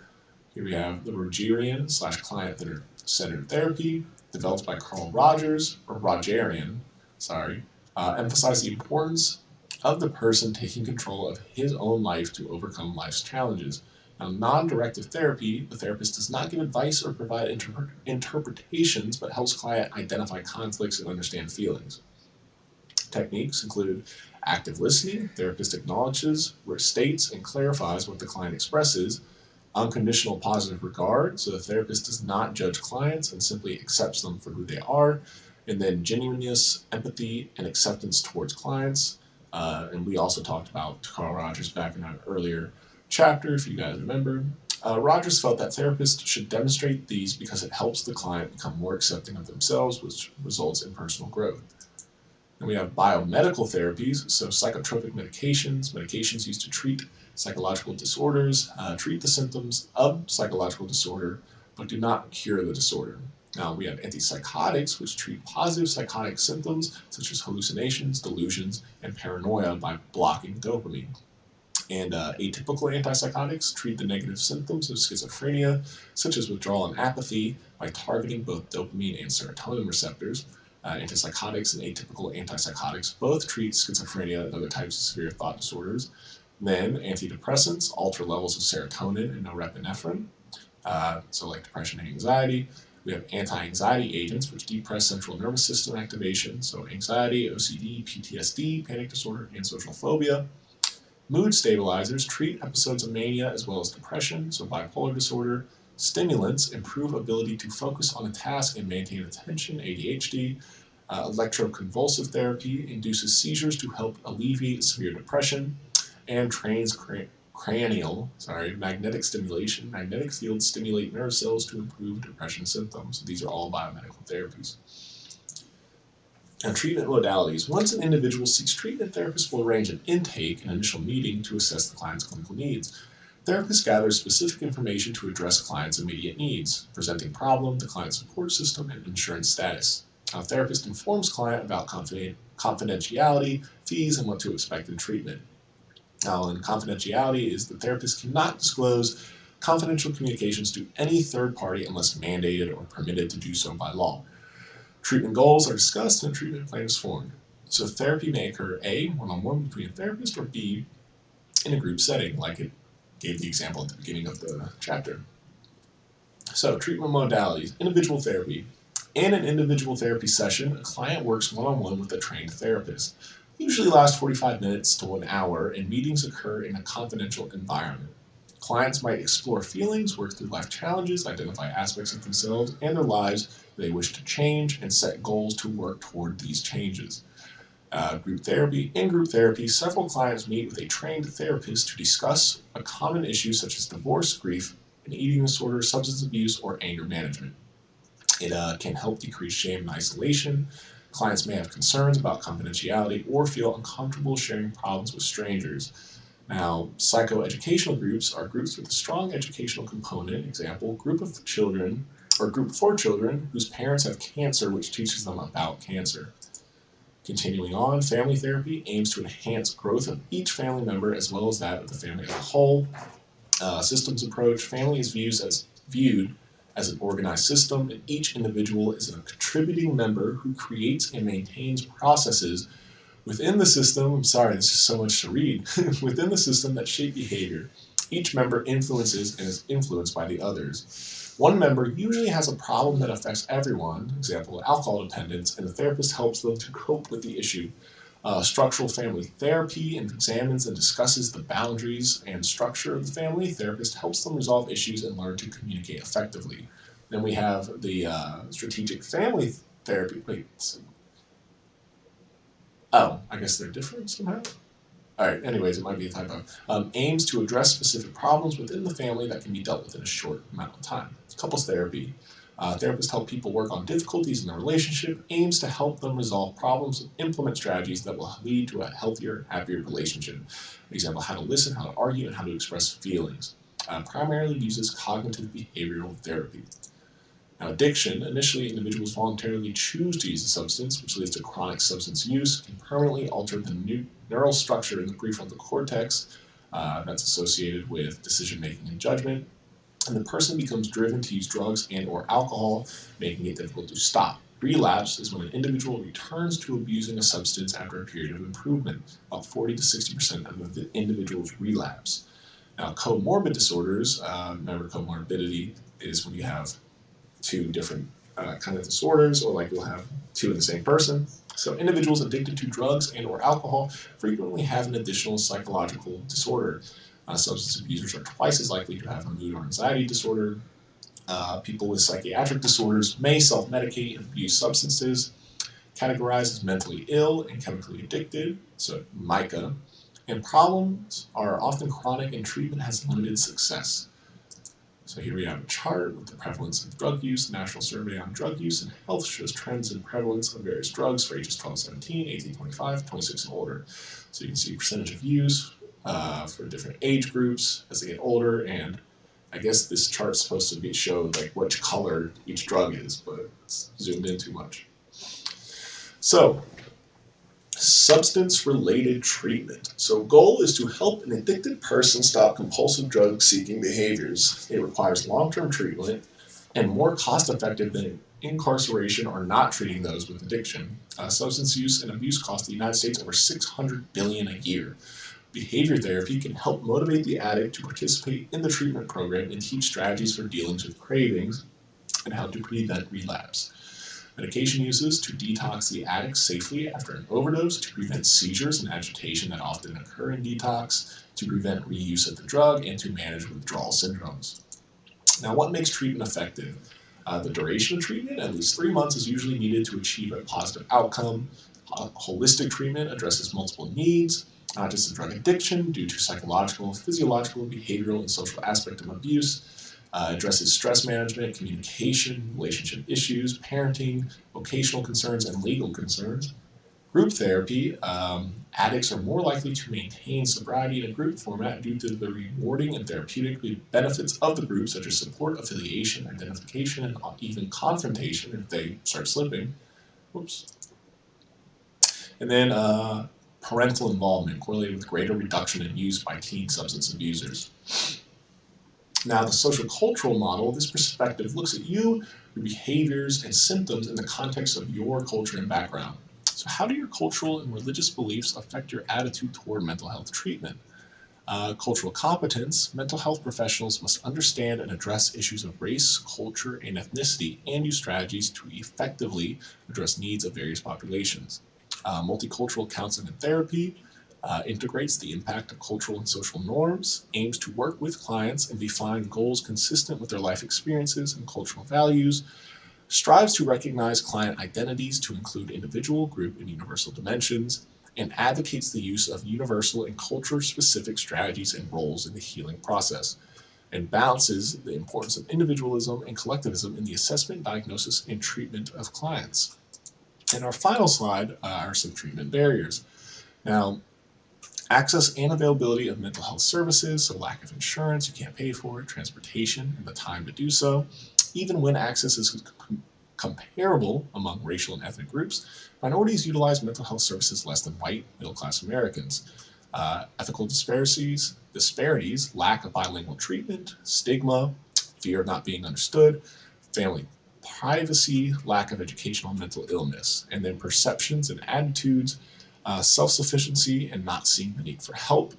here we have the Rogerian/client-centered therapy, developed by Carl Rogers, or Rogerian, emphasize the importance of the person taking control of his own life to overcome life's challenges. Now, non-directive therapy, the therapist does not give advice or provide interpretations, but helps client identify conflicts and understand feelings. Techniques include active listening. Therapist acknowledges, restates, and clarifies what the client expresses. Unconditional positive regard, so the therapist does not judge clients and simply accepts them for who they are. And then genuineness, empathy, and acceptance towards clients. And we also talked about Carl Rogers back in an earlier chapter, if you guys remember. Rogers felt that therapists should demonstrate these because it helps the client become more accepting of themselves, which results in personal growth. And we have biomedical therapies, so psychotropic medications used to treat psychological disorders, treat the symptoms of psychological disorder, but do not cure the disorder. Now, we have antipsychotics, which treat positive psychotic symptoms, such as hallucinations, delusions, and paranoia by blocking dopamine. And atypical antipsychotics treat the negative symptoms of schizophrenia, such as withdrawal and apathy, by targeting both dopamine and serotonin receptors. Antipsychotics and atypical antipsychotics both treat schizophrenia and other types of severe thought disorders. Then antidepressants alter levels of serotonin and norepinephrine, so like depression and anxiety. We have anti-anxiety agents, which depress central nervous system activation, so anxiety, OCD, PTSD, panic disorder, and social phobia. Mood stabilizers treat episodes of mania as well as depression, so bipolar disorder. Stimulants improve ability to focus on a task and maintain attention, ADHD. Electroconvulsive therapy induces seizures to help alleviate severe depression. And magnetic stimulation. Magnetic fields stimulate nerve cells to improve depression symptoms. These are all biomedical therapies. Now, treatment modalities. Once an individual seeks treatment, therapists will arrange an intake, an initial meeting, to assess the client's clinical needs. Therapists gather specific information to address client's immediate needs, presenting problem, the client support system, and insurance status. Now, a therapist informs client about confidentiality, fees, and what to expect in treatment. Now, in confidentiality is the therapist cannot disclose confidential communications to any third party unless mandated or permitted to do so by law. Treatment goals are discussed and a treatment plan is formed. So therapy may occur A, one-on-one between a therapist, or B, in a group setting, like it gave the example at the beginning of the chapter. So treatment modalities, individual therapy. In an individual therapy session, a client works one-on-one with a trained therapist. Usually lasts 45 minutes to 1 hour, and meetings occur in a confidential environment. Clients might explore feelings, work through life challenges, identify aspects of themselves and their lives they wish to change, and set goals to work toward these changes. Group therapy. In group therapy, several clients meet with a trained therapist to discuss a common issue such as divorce, grief, an eating disorder, substance abuse, or anger management. It can help decrease shame and isolation. Clients may have concerns about confidentiality or feel uncomfortable sharing problems with strangers. Now, psychoeducational groups are groups with a strong educational component. Example, group of children or group for children whose parents have cancer, which teaches them about cancer. Continuing on, family therapy aims to enhance growth of each family member as well as that of the family as a whole. Systems approach, family is viewed as an organized system, and each individual is a contributing member who creates and maintains processes within the system. I'm sorry, this is so much to read. Within the system that shape behavior. Each member influences and is influenced by the others. One member usually has a problem that affects everyone, example, alcohol dependence, and the therapist helps them to cope with the issue. Structural family therapy examines and discusses the boundaries and structure of the family. Therapist helps them resolve issues and learn to communicate effectively. Then we have the strategic family therapy. I guess they're different somehow. All right, anyways, it might be a typo. Aims to address specific problems within the family that can be dealt with in a short amount of time. Couples therapy. Therapists help people work on difficulties in their relationship, aims to help them resolve problems and implement strategies that will lead to a healthier, happier relationship. For example, how to listen, how to argue, and how to express feelings. Primarily uses cognitive behavioral therapy. Now, addiction. Initially, individuals voluntarily choose to use a substance, which leads to chronic substance use, can permanently alter the neural structure in the prefrontal cortex that's associated with decision-making and judgment. And the person becomes driven to use drugs and or alcohol, making it difficult to stop. Relapse is when an individual returns to abusing a substance after a period of improvement. About 40 to 60% of the individuals relapse. Now, comorbid disorders, remember comorbidity is when you have two different kind of disorders, or like you'll have two in the same person. So individuals addicted to drugs and or alcohol frequently have an additional psychological disorder. Substance abusers are twice as likely to have a mood or anxiety disorder. People with psychiatric disorders may self-medicate and abuse substances, categorized as mentally ill and chemically addicted, so MICA, and problems are often chronic and treatment has limited success. So here we have a chart with the prevalence of drug use. National Survey on Drug Use and Health shows trends in prevalence of various drugs for ages 12-17, 18-25, 26 and older. So you can see percentage of use for different age groups as they get older, and I guess this chart's supposed to be showed like which color each drug is, but it's zoomed in too much. So, substance-related treatment. So goal is to help an addicted person stop compulsive drug-seeking behaviors. It requires long-term treatment and more cost-effective than incarceration or not treating those with addiction. Substance use and abuse cost the United States over $600 billion a year. Behavior therapy can help motivate the addict to participate in the treatment program and teach strategies for dealing with cravings and how to prevent relapse. Medication uses to detox the addict safely after an overdose, to prevent seizures and agitation that often occur in detox, to prevent reuse of the drug, and to manage withdrawal syndromes. Now, what makes treatment effective? The duration of treatment, at least 3 months, is usually needed to achieve a positive outcome. Holistic treatment addresses multiple needs, not just a drug addiction, due to psychological, physiological, behavioral, and social aspect of abuse. Addresses stress management, communication, relationship issues, parenting, vocational concerns, and legal concerns. Group therapy, addicts are more likely to maintain sobriety in a group format due to the rewarding and therapeutic benefits of the group, such as support, affiliation, identification, and even confrontation if they start slipping. Whoops. And then parental involvement correlated with greater reduction in use by teen substance abusers. Now, the social cultural model, this perspective looks at you, your behaviors, and symptoms in the context of your culture and background. So how do your cultural and religious beliefs affect your attitude toward mental health treatment? Cultural competence, mental health professionals must understand and address issues of race, culture, and ethnicity, and use strategies to effectively address needs of various populations. Multicultural counseling and therapy integrates the impact of cultural and social norms, aims to work with clients and define goals consistent with their life experiences and cultural values, strives to recognize client identities to include individual, group, and universal dimensions, and advocates the use of universal and culture-specific strategies and roles in the healing process, and balances the importance of individualism and collectivism in the assessment, diagnosis, and treatment of clients. And our final slide are some treatment barriers. Now, access and availability of mental health services, so lack of insurance, you can't pay for it, transportation, and the time to do so. Even when access is comparable among racial and ethnic groups, minorities utilize mental health services less than white, middle-class Americans. Ethical disparities, lack of bilingual treatment, stigma, fear of not being understood, family privacy, lack of educational mental illness, and then perceptions and attitudes, self-sufficiency and not seeing the need for help,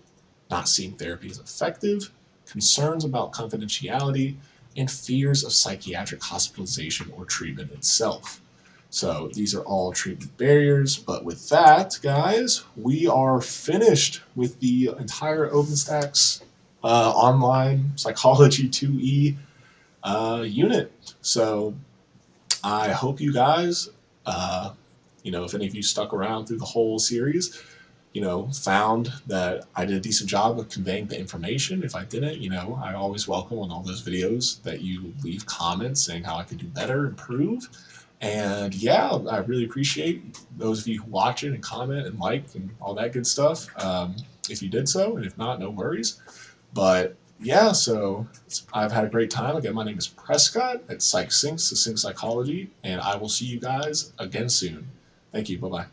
not seeing therapy as effective, concerns about confidentiality, and fears of psychiatric hospitalization or treatment itself. So these are all treatment barriers, but with that, guys, we are finished with the entire OpenStax online psychology 2E unit. So I hope you guys, if any of you stuck around through the whole series, found that I did a decent job of conveying the information. If I didn't, I always welcome on all those videos that you leave comments saying how I could do better, improve. And yeah, I really appreciate those of you who watch it and comment and like and all that good stuff. If you did so, and if not, no worries. But yeah, so I've had a great time. Again, my name is Prescott at PsychSync, Succinct Psychology, and I will see you guys again soon. Thank you. Bye-bye.